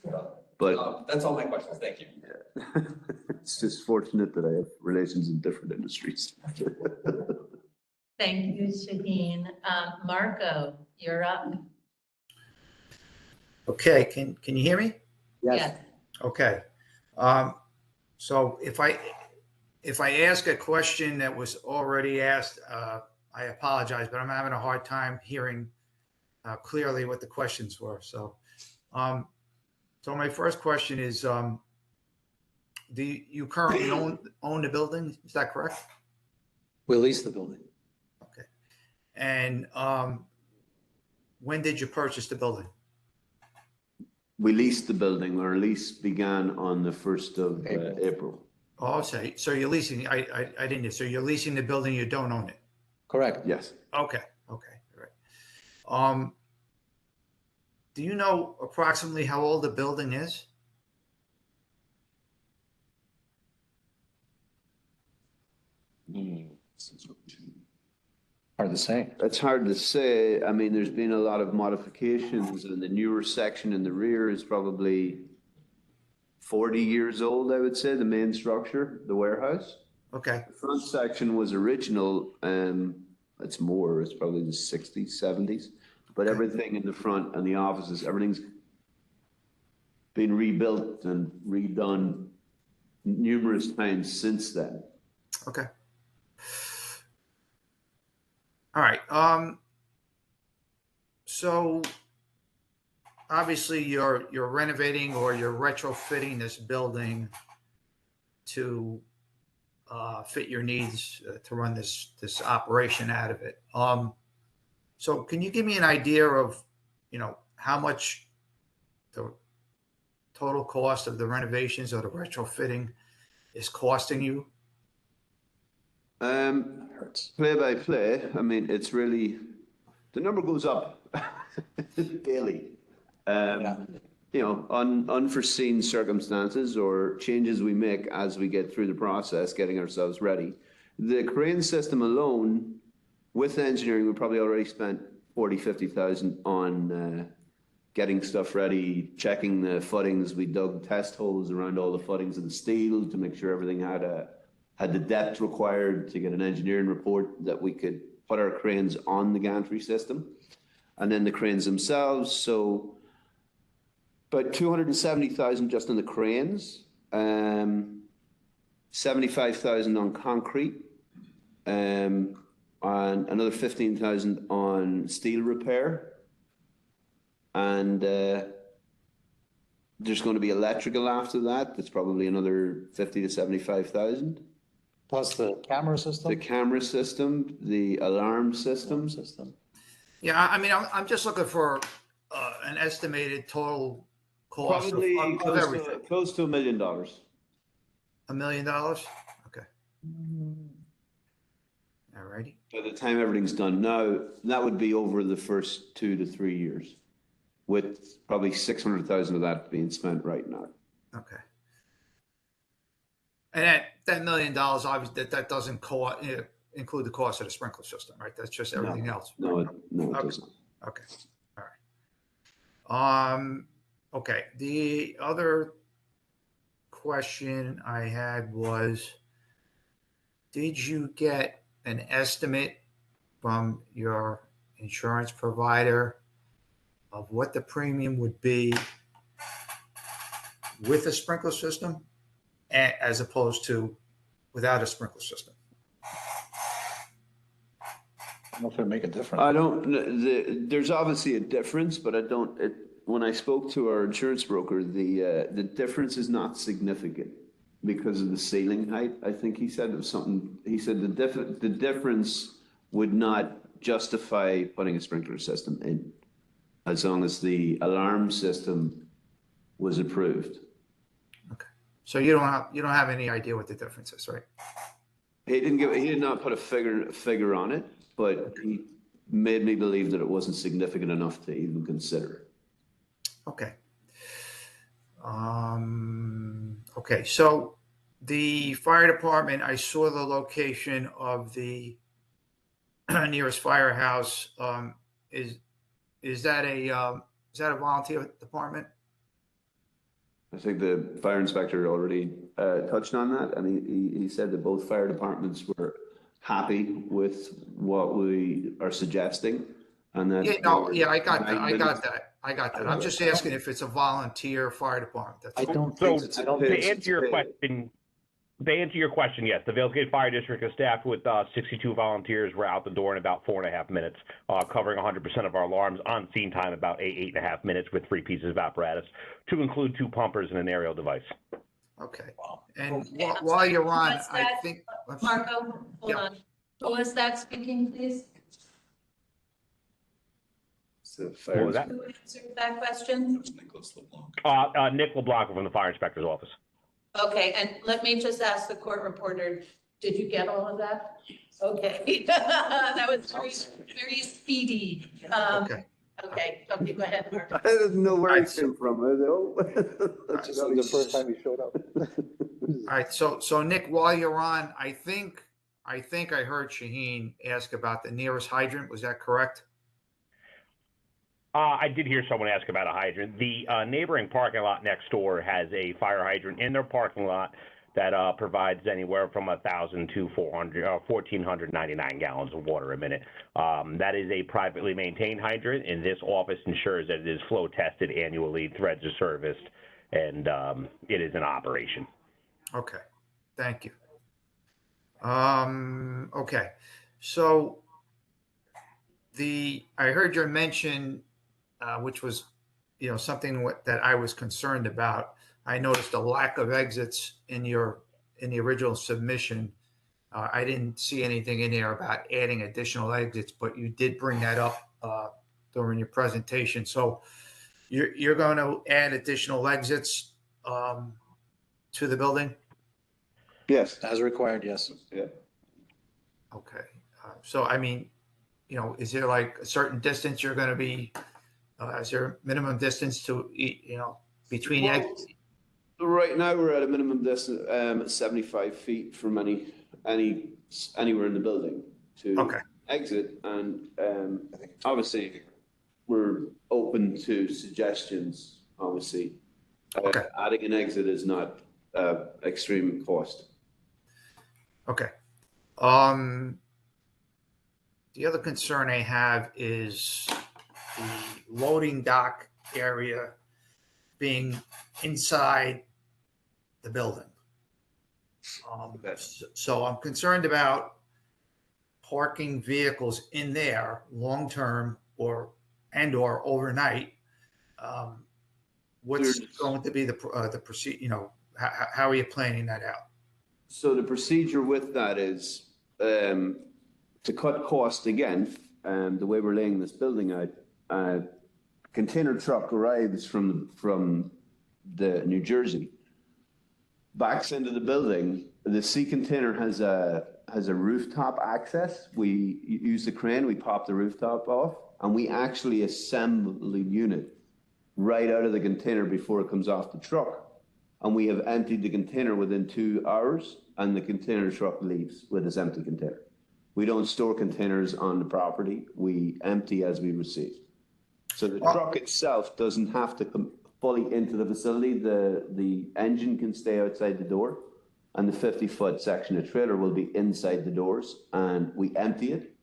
[SPEAKER 3] But
[SPEAKER 7] That's all my questions. Thank you.
[SPEAKER 3] it's just fortunate that I have relations in different industries.
[SPEAKER 1] Thank you, Shaheen. Marco, you're up.
[SPEAKER 8] Okay, can you hear me?
[SPEAKER 1] Yes.
[SPEAKER 8] Okay. So if If I ask a question that was already asked, I apologize, but I'm having a hard time hearing clearly what the questions were. So my first question is, do you currently own the building? Is that correct?
[SPEAKER 2] We lease the building.
[SPEAKER 8] Okay. And when did you purchase the building?
[SPEAKER 3] We leased the building. Our lease began on the 1st of April.
[SPEAKER 8] Oh, so you're leasing, I didn't, so you're leasing the building, you don't own it?
[SPEAKER 2] Correct.
[SPEAKER 3] Yes.
[SPEAKER 8] Okay, all right. Do you know approximately how old the building is?
[SPEAKER 2] Hard to say.
[SPEAKER 3] It's hard to say. I mean, there's been a lot of modifications, and the newer section in the rear is probably 40 years old, I would say, the main structure, the warehouse.
[SPEAKER 8] Okay,
[SPEAKER 3] The front section was original, it's more, it's probably the 60s, 70s. But everything in the front and the offices, everything's been rebuilt and redone numerous times since then.
[SPEAKER 8] okay. All right, so obviously you're renovating or you're retrofitting this building to fit your needs to run this operation out of it. So can you give me an idea of, how much the total cost of the renovations or the retrofitting is costing you?
[SPEAKER 3] Play by play, I mean, it's really, the number goes up daily. Unforeseen circumstances or changes we make as we get through the process, getting ourselves ready. The crane system alone, with engineering, we probably already spent 40,000-50,000 on getting stuff ready, checking the footings. We dug test holes around all the footings of the steel to make sure everything had the depth required to get an engineering report that we could put our cranes on the gantry system. And then the cranes themselves, so about 270,000 just on the cranes, 75,000 on concrete, and another 15,000 on steel repair. And there's going to be electrical after that. That's probably another 50 to 75,000.
[SPEAKER 2] Plus the camera system?
[SPEAKER 3] The camera system, the alarm system.
[SPEAKER 8] Yeah, I mean, I'm just looking for an estimated total cost
[SPEAKER 3] Probably
[SPEAKER 8] of everything.
[SPEAKER 3] close to $1 million.
[SPEAKER 8] $1 million? Okay. All righty.
[SPEAKER 3] By the time everything's done now, that would be over the first 2 to 3 years, with probably 600,000 of that being spent right now.
[SPEAKER 8] Okay. And that $1 million, obviously, that doesn't include the cost of the sprinkler system, right? That's just everything else.
[SPEAKER 3] No, it
[SPEAKER 8] Okay.
[SPEAKER 3] doesn't.
[SPEAKER 8] Okay, all right. Okay, the other question I had was, did you get an estimate from your insurance provider of what the premium would be with a sprinkler system as opposed to without a sprinkler system?
[SPEAKER 2] I don't know if it'd make a difference.
[SPEAKER 3] I don't, there's obviously a difference, but when I spoke to our insurance broker, the difference is not significant because of the ceiling height. I think he said it was something, he said the difference would not justify putting a sprinkler system in as long as the alarm system was approved.
[SPEAKER 8] Okay, so you don't have any idea what the difference is, right?
[SPEAKER 3] He did not put a figure on it, but he made me believe that it wasn't significant enough to even consider.
[SPEAKER 8] Okay. Okay, so the fire department, I saw the location of the nearest firehouse. Is that a volunteer department?
[SPEAKER 3] I think the fire inspector already touched on that, and he said that both fire departments were happy with what we are suggesting, and that.
[SPEAKER 8] I got that. I'm just asking if it's a volunteer fire department.
[SPEAKER 2] I don't
[SPEAKER 4] So
[SPEAKER 2] think it's.
[SPEAKER 4] to answer your question, To answer your question, yes, the Vailsgate Fire District is staffed with 62 volunteers. We're out the door in about 4.5 minutes, covering 100% of our alarms. On scene time about 8.5 minutes with 3 pieces of apparatus, to include 2 pumpers and an aerial device.
[SPEAKER 8] Okay. And
[SPEAKER 1] Okay, I'm
[SPEAKER 8] while
[SPEAKER 1] sorry,
[SPEAKER 8] you're
[SPEAKER 1] who
[SPEAKER 8] on,
[SPEAKER 1] was
[SPEAKER 8] I
[SPEAKER 1] that?
[SPEAKER 8] think.
[SPEAKER 1] Marco, hold
[SPEAKER 8] Yeah.
[SPEAKER 1] on. Who was that speaking, please?
[SPEAKER 4] What was that?
[SPEAKER 1] Who answered that question?
[SPEAKER 5] Nicholas LeBlanc.
[SPEAKER 4] Nick LeBlanc from the Fire Inspector's Office.
[SPEAKER 1] Okay, and let me just ask the court reporter, did you get all of that? Okay, that was very, very speedy.
[SPEAKER 8] Okay.
[SPEAKER 1] Okay, go ahead, Marco.
[SPEAKER 3] I didn't know where
[SPEAKER 8] Alright,
[SPEAKER 3] it came from. I know.
[SPEAKER 8] Alright,
[SPEAKER 2] This is the first time he showed up.
[SPEAKER 8] All right, so Nick, while you're on, I think I heard Shaheen ask about the nearest hydrant. Was that correct?
[SPEAKER 4] I did hear someone ask about a hydrant. The neighboring parking lot next door has a fire hydrant in their parking lot that provides anywhere from 1,000 to 1,499 gallons of water a minute. That is a privately maintained hydrant, and this office ensures that it is flow tested annually, threads are serviced, and it is in operation.
[SPEAKER 8] Okay, thank you. Okay, so I heard your mention, which was, something that I was concerned about. I noticed a lack of exits in the original submission. I didn't see anything in there about adding additional exits, but you did bring that up during your presentation. So you're going to add additional exits to the building?
[SPEAKER 3] Yes.
[SPEAKER 2] As required, yes.
[SPEAKER 3] Yeah.
[SPEAKER 8] Okay. So, I mean, is there like a certain distance you're going to be, is there a minimum distance to, between
[SPEAKER 3] Well,
[SPEAKER 8] exits?
[SPEAKER 3] Right now, we're at a minimum distance, 75 feet from anywhere in the building to
[SPEAKER 8] Okay.
[SPEAKER 3] exit. And obviously, we're open to suggestions, obviously.
[SPEAKER 8] Okay.
[SPEAKER 3] Adding an exit is not extreme cost.
[SPEAKER 8] Okay. The other concern I have is the loading dock area being inside the building. So I'm concerned about parking vehicles in there long-term or overnight. What's
[SPEAKER 3] There's-
[SPEAKER 8] going to be the procedure, how are you planning that out?
[SPEAKER 3] So the procedure with that is to cut cost again. The way we're laying this building out, a container truck arrives from the New Jersey, backs into the building. The sea container has a rooftop access. We use the crane, we pop the rooftop off, and we actually assemble the unit right out of the container before it comes off the truck. And we have emptied the container within 2 hours, and the container truck leaves with its empty container. We don't store containers on the property. We empty as we receive. So the truck itself doesn't have to come fully into the facility. The engine can stay outside the door, and the 50-foot section of trailer will be inside the doors, and we empty it,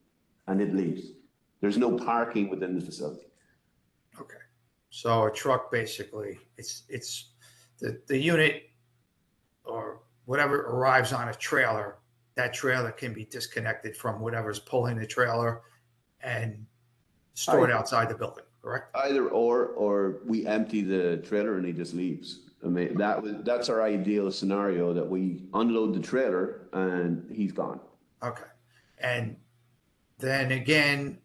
[SPEAKER 3] and it leaves. There's no parking within the facility.
[SPEAKER 8] Okay. So a truck, basically, it's the unit or whatever arrives on a trailer, that trailer can be disconnected from whatever's pulling the trailer and stored outside the building, correct?
[SPEAKER 3] Either or we empty the trailer and he just leaves. I mean, that's our ideal scenario, that we unload the trailer and he's gone.
[SPEAKER 8] Okay. And then again,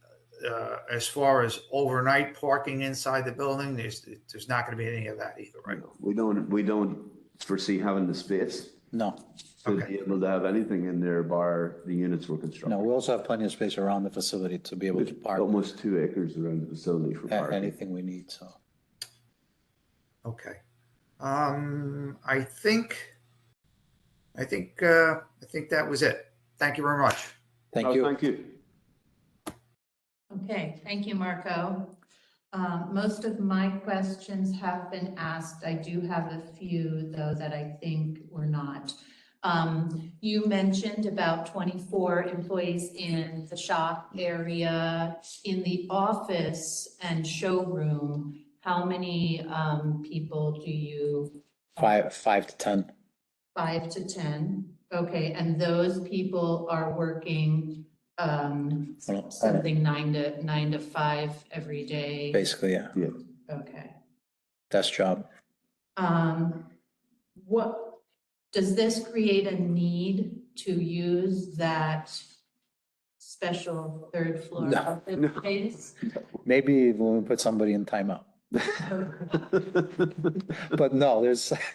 [SPEAKER 8] as far as overnight parking inside the building, there's not going to be any of that either, right?
[SPEAKER 3] We don't foresee having the space
[SPEAKER 2] No,
[SPEAKER 3] to
[SPEAKER 8] Okay.
[SPEAKER 3] be able to have anything in there bar the units we're constructing.
[SPEAKER 2] no, we also have plenty of space around the facility to be able to park
[SPEAKER 3] Almost 2 acres around the facility for parking.
[SPEAKER 2] anything we need, so.
[SPEAKER 8] Okay. I think that was it. Thank you very much.
[SPEAKER 2] Thank you.
[SPEAKER 3] Thank you.
[SPEAKER 1] Okay, thank you, Marco. Most of my questions have been asked. I do have a few, though, that I think were not. You mentioned about 24 employees in the shop area. In the office and showroom, how many people do you?
[SPEAKER 2] 5 to 10.
[SPEAKER 1] 5 to 10, okay, and those people are working, something 9 to 5 every day?
[SPEAKER 2] Basically, yeah,
[SPEAKER 1] Okay.
[SPEAKER 2] desk job.
[SPEAKER 1] What, does this create a need to use that special third floor
[SPEAKER 2] No.
[SPEAKER 1] office space?
[SPEAKER 2] Maybe when we put somebody in timeout. But no,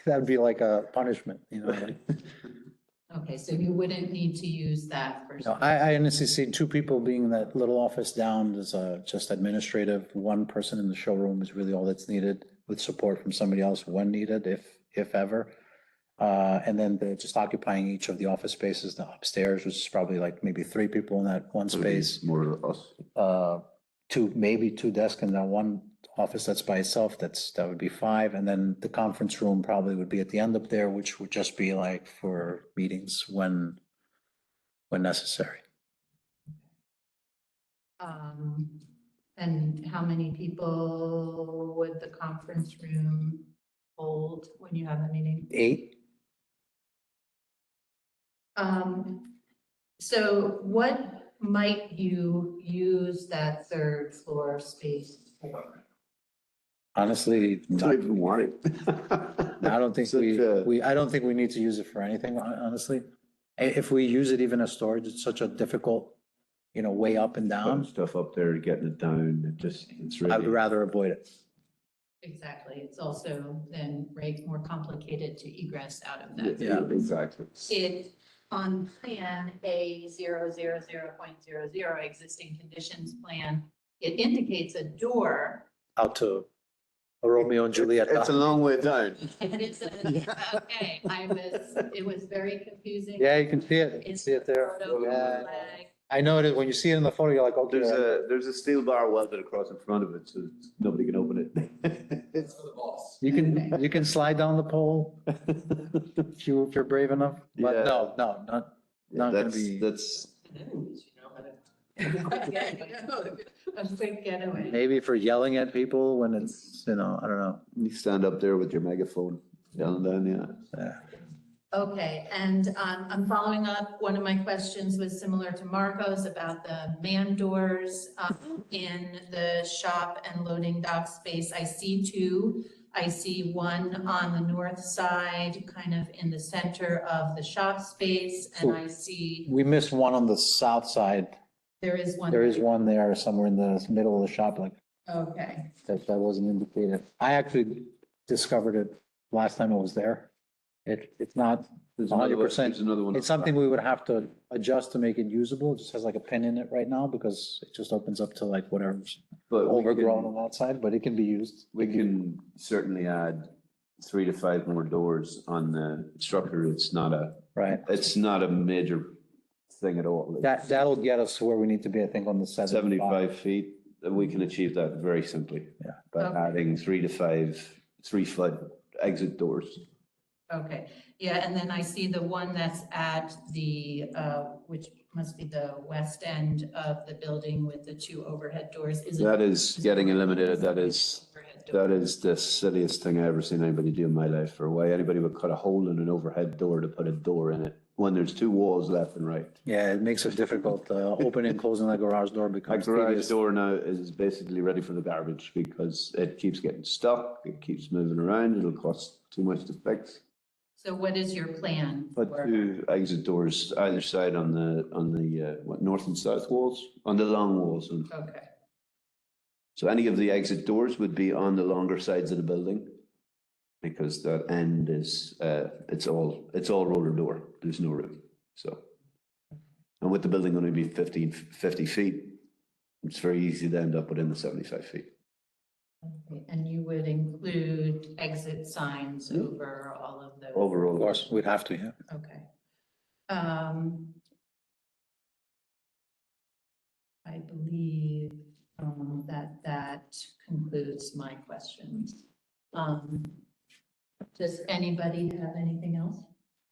[SPEAKER 2] that'd be like a punishment, you know? Like,
[SPEAKER 1] Okay, so you wouldn't need to use that for.
[SPEAKER 2] no, I honestly see two people being in that little office down as just administrative. One person in the showroom is really all that's needed with support from somebody else when needed, if ever. And then they're just occupying each of the office spaces, the upstairs, which is probably like maybe 3 people in that one space.
[SPEAKER 3] More of us.
[SPEAKER 2] Maybe 2 desks in that one office that's by itself, that would be 5. And then the conference room probably would be at the end up there, which would just be like for meetings when necessary.
[SPEAKER 1] And how many people would the conference room hold when you have a meeting?
[SPEAKER 2] 8?
[SPEAKER 1] So what might you use that third floor space for?
[SPEAKER 2] Honestly,
[SPEAKER 3] Don't even want it.
[SPEAKER 2] I don't think
[SPEAKER 3] Such a-
[SPEAKER 2] I don't think we need to use it for anything, honestly. If we use it even as storage, it's such a difficult, way up and
[SPEAKER 3] Putting
[SPEAKER 2] down.
[SPEAKER 3] stuff up there, getting it down, it's
[SPEAKER 2] I would
[SPEAKER 3] really,
[SPEAKER 2] rather avoid it.
[SPEAKER 1] Exactly. It's also then, right, more complicated to egress out of that.
[SPEAKER 2] Yeah.
[SPEAKER 3] exactly.
[SPEAKER 1] It, on plan A000.00, existing conditions plan, it indicates a door.
[SPEAKER 2] Out to a Romeo and Juliet.
[SPEAKER 3] It's a long way down.
[SPEAKER 1] And it's okay, it was very confusing.
[SPEAKER 2] Yeah, you can see it. You can
[SPEAKER 1] It's
[SPEAKER 2] see it there.
[SPEAKER 1] photo
[SPEAKER 2] Yeah.
[SPEAKER 1] flag.
[SPEAKER 2] I know it is. When you see it in the photo, you're like, okay.
[SPEAKER 3] There's a steel bar welded across in front of it, so nobody can open it.
[SPEAKER 7] It's for the boss.
[SPEAKER 2] You can slide down the pole if you're brave enough. But
[SPEAKER 3] Yeah.
[SPEAKER 2] no, not gonna be.
[SPEAKER 3] That's,
[SPEAKER 1] A quick getaway.
[SPEAKER 2] Maybe for yelling at people when it's, I don't know.
[SPEAKER 3] you stand up there with your megaphone yelling down, yeah.
[SPEAKER 2] Yeah.
[SPEAKER 1] Okay, and I'm following up. One of my questions was similar to Marco's about the man doors in the shop and loading dock space. I see 2. I see one on the north side, kind of in the center of the shop space, and I see
[SPEAKER 2] We missed one on the south side.
[SPEAKER 1] there is one.
[SPEAKER 2] There is one there somewhere in the middle of the shop, like
[SPEAKER 1] Okay,
[SPEAKER 2] that wasn't indicated. I actually discovered it last time I was there. It's not
[SPEAKER 3] There's another one-
[SPEAKER 2] 100%.
[SPEAKER 3] There's another one.
[SPEAKER 2] It's something we would have to adjust to make it usable. It just has like a pin in it right now because it just opens up to like whatever's
[SPEAKER 3] But we
[SPEAKER 2] overgrown
[SPEAKER 3] can-
[SPEAKER 2] on that side, but it can be used.
[SPEAKER 3] We can certainly add 3 to 5 more doors on the structure. It's not a major thing at all.
[SPEAKER 2] That'll get us to where we need to be, I think, on the
[SPEAKER 3] 75 feet, we can achieve that very simply.
[SPEAKER 2] Yeah.
[SPEAKER 3] By
[SPEAKER 1] Okay.
[SPEAKER 3] adding 3 to 5 3-foot exit doors.
[SPEAKER 1] okay. Yeah, and then I see the one that's at the, which must be the west end of the building with the 2 overhead doors.
[SPEAKER 3] That is getting eliminated. That is the silliest thing I ever seen anybody do in my life. For why anybody would cut a hole in an overhead door to put a door in it when there's 2 walls left and right.
[SPEAKER 2] Yeah, it makes it difficult. Opening and closing that garage door
[SPEAKER 3] My
[SPEAKER 2] becomes
[SPEAKER 3] garage
[SPEAKER 2] tedious.
[SPEAKER 3] door now is basically ready for the garbage because it keeps getting stuck. It keeps moving around. It'll cost too much to fix.
[SPEAKER 1] So what is your plan?
[SPEAKER 3] Put
[SPEAKER 1] for-
[SPEAKER 3] 2 exit doors either side on the north and south walls, on the long walls. And
[SPEAKER 1] Okay,
[SPEAKER 3] so any of the exit doors would be on the longer sides of the building because that end is, it's all roller door. There's no room. So, and with the building only be 50 feet, it's very easy to end up within the 75 feet.
[SPEAKER 1] okay. And you would include exit signs over all of those?
[SPEAKER 3] Overall.
[SPEAKER 2] Of course, we'd have to, yeah.
[SPEAKER 1] Okay. I believe that concludes my questions. Does anybody have anything else?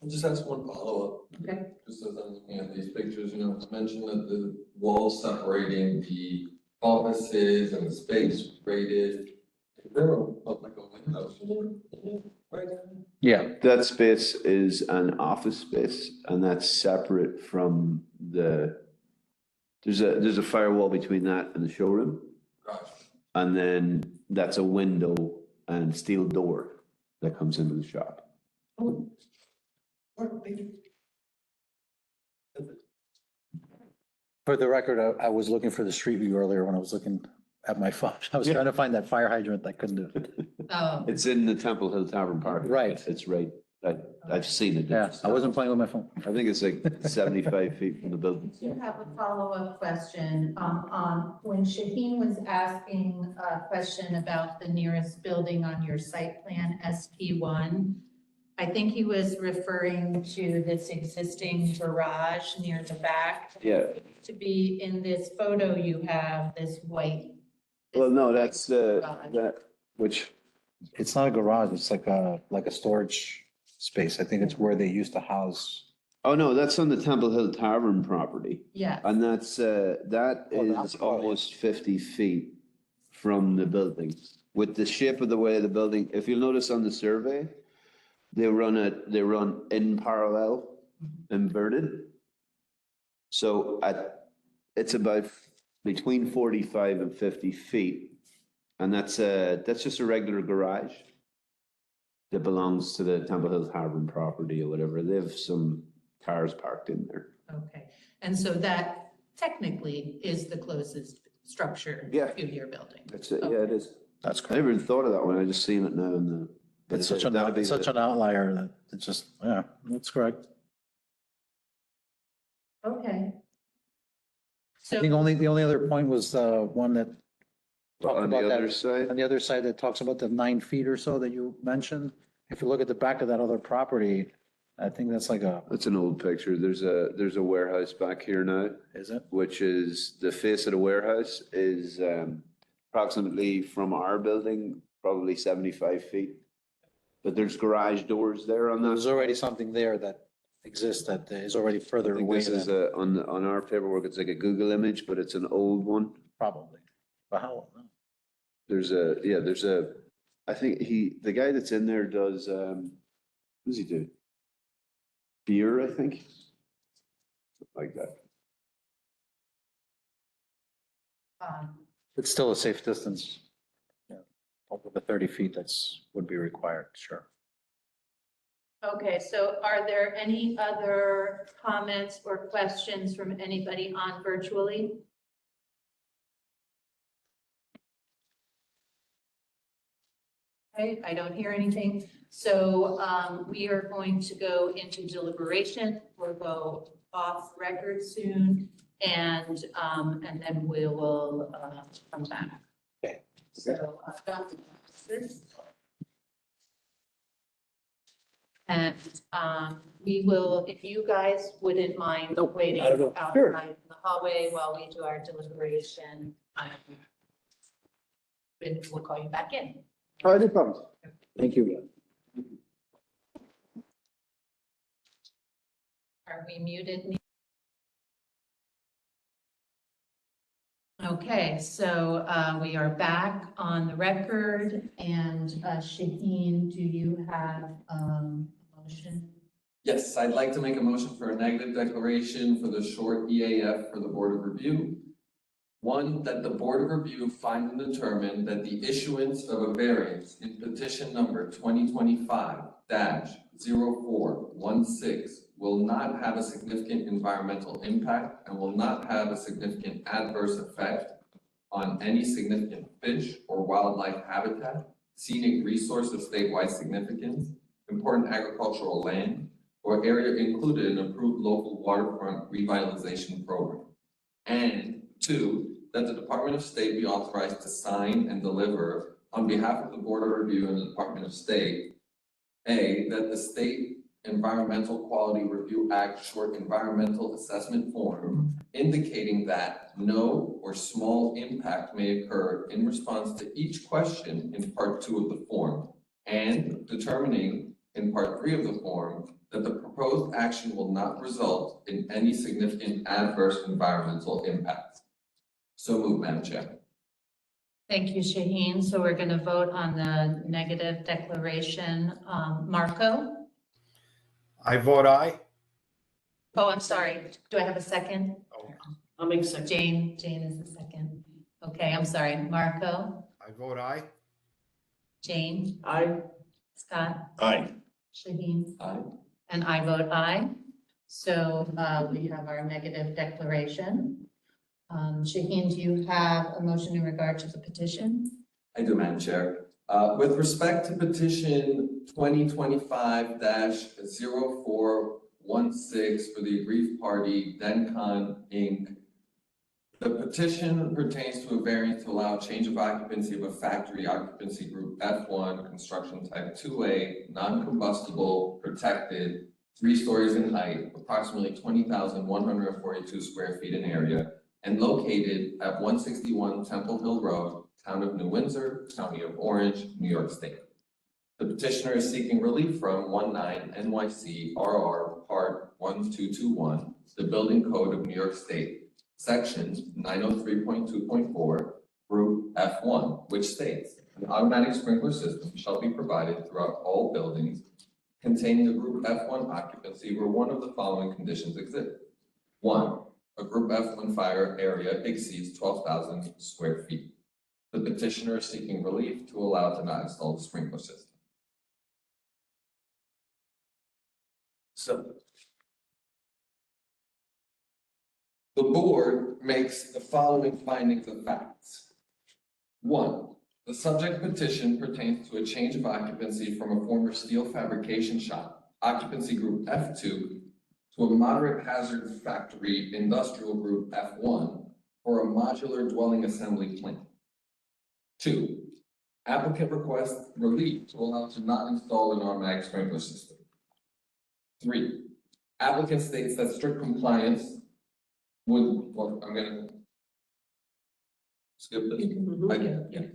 [SPEAKER 7] I'll just ask one follow-up.
[SPEAKER 1] Okay.
[SPEAKER 7] Just as I'm looking at these pictures, it's mentioned that the walls separating the offices and the space rated. Is there like a window? Right.
[SPEAKER 2] Yeah,
[SPEAKER 3] That space is an office space and that's separate from there's a firewall between that and the showroom.
[SPEAKER 7] Gotcha.
[SPEAKER 3] And then that's a window and steel door that comes into the shop.
[SPEAKER 2] for the record, I was looking for the street view earlier when I was looking at my phone. I was
[SPEAKER 3] Yeah.
[SPEAKER 2] trying to find that fire hydrant. I couldn't do it.
[SPEAKER 1] Oh,
[SPEAKER 3] It's in the Temple Hill Tavern Park.
[SPEAKER 2] Right.
[SPEAKER 3] It's right, I've seen it.
[SPEAKER 2] Yeah, I wasn't playing with my phone.
[SPEAKER 3] I think it's like 75 feet from the building.
[SPEAKER 1] I do have a follow-up question. When Shaheen was asking a question about the nearest building on your site plan, SP1, I think he was referring to this existing garage near the back.
[SPEAKER 3] Yeah,
[SPEAKER 1] To be in this photo, you have this white.
[SPEAKER 3] well, no, that's,
[SPEAKER 1] garage.
[SPEAKER 3] which,
[SPEAKER 2] It's not a garage, it's like a storage space. I think it's where they used to house.
[SPEAKER 3] oh no, that's on the Temple Hill Tavern property.
[SPEAKER 1] Yes.
[SPEAKER 3] And that
[SPEAKER 2] Oh,
[SPEAKER 3] is
[SPEAKER 2] that's-
[SPEAKER 3] almost 50 feet from the building. With the shape of the way the building, if you'll notice on the survey, they run in parallel, inverted. So it's about between 45 and 50 feet. And that's just a regular garage that belongs to the Temple Hill Tavern property or whatever. They have some cars parked in there.
[SPEAKER 1] Okay, and so that technically is the closest structure
[SPEAKER 3] Yeah.
[SPEAKER 1] to your building.
[SPEAKER 3] That's it, yeah, it is.
[SPEAKER 2] That's
[SPEAKER 3] I
[SPEAKER 2] correct.
[SPEAKER 3] never even thought of that one. I just seen it now in the.
[SPEAKER 2] It's such
[SPEAKER 3] That'd be
[SPEAKER 2] it's such
[SPEAKER 3] the-
[SPEAKER 2] an outlier that it's just, yeah, that's correct.
[SPEAKER 1] Okay.
[SPEAKER 2] I
[SPEAKER 1] So,
[SPEAKER 2] think the only other point was one that talked
[SPEAKER 3] On the
[SPEAKER 2] about
[SPEAKER 3] other
[SPEAKER 2] that,
[SPEAKER 3] side,
[SPEAKER 2] on the other side that talks about the 9 feet or so that you mentioned. If you look at the back of that other property, I think that's like
[SPEAKER 3] that's an old picture. There's a warehouse back here now,
[SPEAKER 2] is it?
[SPEAKER 3] which is, the face of the warehouse is approximately from our building, probably 75 feet. But there's garage doors there on
[SPEAKER 2] There's
[SPEAKER 3] that.
[SPEAKER 2] already something there that exists that is already
[SPEAKER 3] I
[SPEAKER 2] further
[SPEAKER 3] think
[SPEAKER 2] away
[SPEAKER 3] this is
[SPEAKER 2] than,
[SPEAKER 3] on our paperwork, it's like a Google image, but it's an old one.
[SPEAKER 2] probably. But how?
[SPEAKER 3] There's I think the guy that's in there does, what does he do? Beer, I think. Something like that.
[SPEAKER 2] It's still a safe distance. Yeah, over the 30 feet, would be required, sure.
[SPEAKER 1] okay, so are there any other comments or questions from anybody on virtually? Okay, I don't hear anything. So we are going to go into deliberation. We'll go off record soon and then we will come back.
[SPEAKER 2] Okay.
[SPEAKER 1] So Dr. This. And we will, if you guys wouldn't mind waiting
[SPEAKER 2] not at all. Sure.
[SPEAKER 1] outside in the hallway while we do our deliberation, we'll call you back in.
[SPEAKER 2] All right, no problem. Thank you.
[SPEAKER 1] Are we muted? Okay, so we are back on the record and Shaheen, do you have a motion?
[SPEAKER 7] Yes, I'd like to make a motion for a negative declaration for the short EAF for the Board of Review. One, that the Board of Review find and determine that the issuance of a variance in petition number 2025-0416 will not have a significant environmental impact and will not have a significant adverse effect on any significant fish or wildlife habitat, scenic resource of statewide significance, important agricultural land, or area included in approved local waterfront revitalization program. And two, that the Department of State be authorized to sign and deliver on behalf of the Board of Review and the Department of State, A, that the State Environmental Quality Review Act short environmental assessment form indicating that no or small impact may occur in response to each question in part 2 of the form, and determining in part 3 of the form that the proposed action will not result in any significant adverse environmental impact. So moved, Madam Chair.
[SPEAKER 1] Thank you, Shaheen. So we're going to vote on the negative declaration. Marco?
[SPEAKER 8] I vote aye.
[SPEAKER 1] Oh, I'm sorry. Do I have a second?
[SPEAKER 6] I'll make second.
[SPEAKER 1] Jane is the second. Okay, I'm sorry. Marco?
[SPEAKER 8] I vote aye.
[SPEAKER 1] Jane?
[SPEAKER 6] I,
[SPEAKER 1] Scott?
[SPEAKER 5] Aye.
[SPEAKER 1] Shaheen?
[SPEAKER 3] Aye.
[SPEAKER 1] And I vote aye. So we have our negative declaration. Shaheen, do you have a motion in regard to the petition?
[SPEAKER 7] I do, Madam Chair. With respect to petition 2025-0416 for the aggrieved party, Dencon Inc., the petition pertains to a variance to allow change of occupancy of a factory occupancy group F1, construction type 2A, non-combustible, protected, 3 stories in height, approximately 20,142 square feet in area, and located at 161 Temple Hill Road, Town of New Windsor, County of Orange, New York State. The petitioner is seeking relief from 19 NYC RR Part 1221, the Building Code of New York State, Section 903.2.4, Group F1, which states an automatic sprinkler system shall be provided throughout all buildings containing a Group F1 occupancy where one of the following conditions exist. 1, a Group F1 fire area exceeds 12,000 square feet. The petitioner is seeking relief to allow to not install the sprinkler system. So, the board makes the following findings of facts. 1, the subject petition pertains to a change of occupancy from a former steel fabrication shop, occupancy group F2, to a moderate hazard factory industrial group F1 for a modular dwelling assembly plant. 2, applicant requests relief to allow to not install an automatic sprinkler system. 3, applicant states that strict compliance would, well, I'm gonna skip this.
[SPEAKER 6] yeah.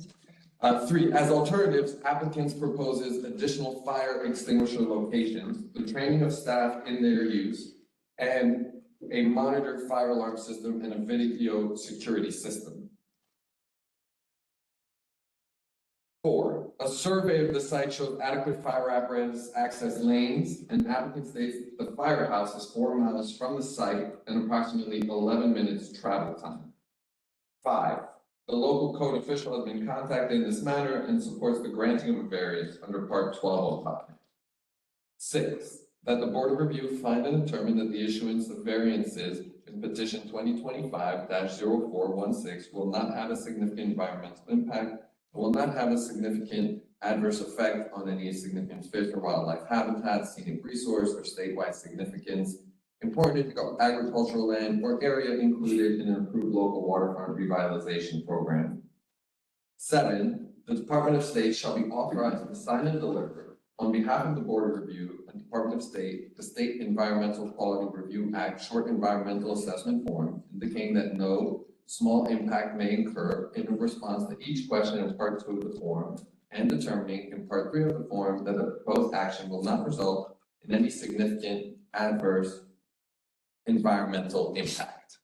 [SPEAKER 7] 3, as alternatives, applicants proposes additional fire extinguisher locations, the training of staff in their use, and a monitored fire alarm system and a video security system. 4, a survey of the site shows adequate fire apparatus access lanes, and applicant states that the firehouse is 4 miles from the site and approximately 11 minutes travel time. 5, the local code official has been contacted in this manner and supports the granting of a variance under Part 1205. 6, that the Board of Review find and determine that the issuance of variances in petition 2025-0416 will not have a significant environmental impact, will not have a significant adverse effect on any significant fish or wildlife habitat, scenic resource, or statewide significance, important agricultural land, or area included in an approved local waterfront revitalization program. 7, the Department of State shall be authorized to sign and deliver, on behalf of the Board of Review and Department of State, the State Environmental Quality Review Act short environmental assessment form, indicating that no small impact may incur in response to each question in Part 2 of the form, and determining in Part 3 of the form that the proposed action will not result in any significant adverse environmental impact.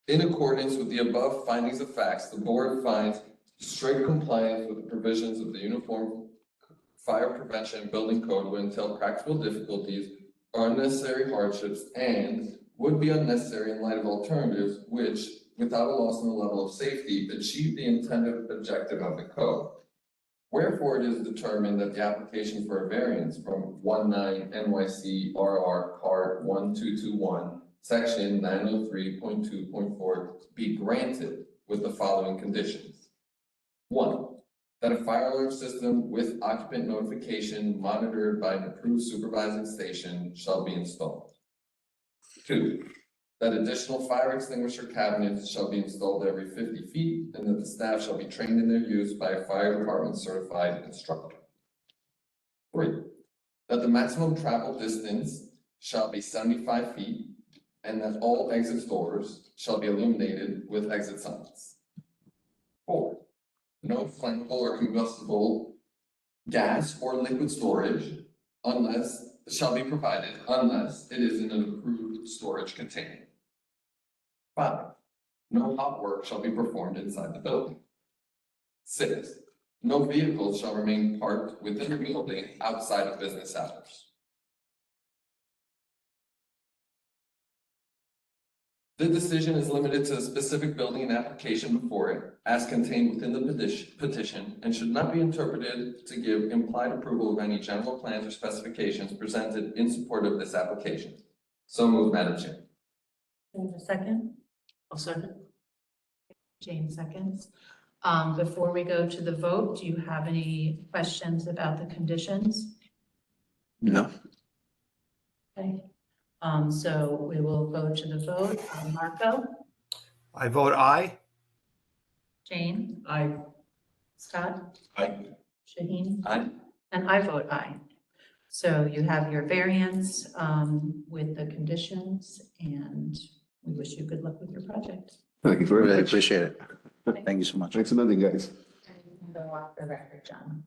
[SPEAKER 7] In accordance with the above findings of facts, the board finds strict compliance with the provisions of the Uniform Fire Prevention and Building Code would entail practical difficulties or unnecessary hardships and would be unnecessary in light of alternatives which, without a loss in the level of safety, achieve the intended objective of the code. Wherefore, it is determined that the application for a variance from 19 NYC RR Part 1221, Section 903.2.4 be granted with the following conditions. 1, that a fire alarm system with occupant notification monitored by an approved supervising station shall be installed. 2, that additional fire extinguisher cabinets shall be installed every 50 feet and that the staff shall be trained in their use by a fire department certified instructor. 3, that the maximum travel distance shall be 75 feet and that all exit doors shall be illuminated with exit signs. 4, no flammable or combustible gas or liquid storage shall be provided unless it is in an approved storage container. 5, no hot work shall be performed inside the building. 6, no vehicles shall remain parked within the building outside of business hours. The decision is limited to the specific building and application before it, as contained within the petition, and should not be interpreted to give implied approval of any general plans or specifications presented in support of this application. So moved, Madam Chair.
[SPEAKER 1] A second?
[SPEAKER 6] I'll second.
[SPEAKER 1] Jane seconds. Before we go to the vote, do you have any questions about the conditions?
[SPEAKER 2] No.
[SPEAKER 1] Okay. So we will go to the vote. Marco,
[SPEAKER 8] I vote aye.
[SPEAKER 1] Jane,
[SPEAKER 6] Aye.
[SPEAKER 1] Scott,
[SPEAKER 5] Aye.
[SPEAKER 1] Shaheen,
[SPEAKER 7] Aye.
[SPEAKER 1] and I vote aye. So you have your variance with the conditions, and we wish you good luck with your project.
[SPEAKER 3] Thank you very
[SPEAKER 2] Really
[SPEAKER 3] much.
[SPEAKER 2] appreciate it. Thank you so much.
[SPEAKER 3] Thanks a million, guys.
[SPEAKER 1] Go off the record, John.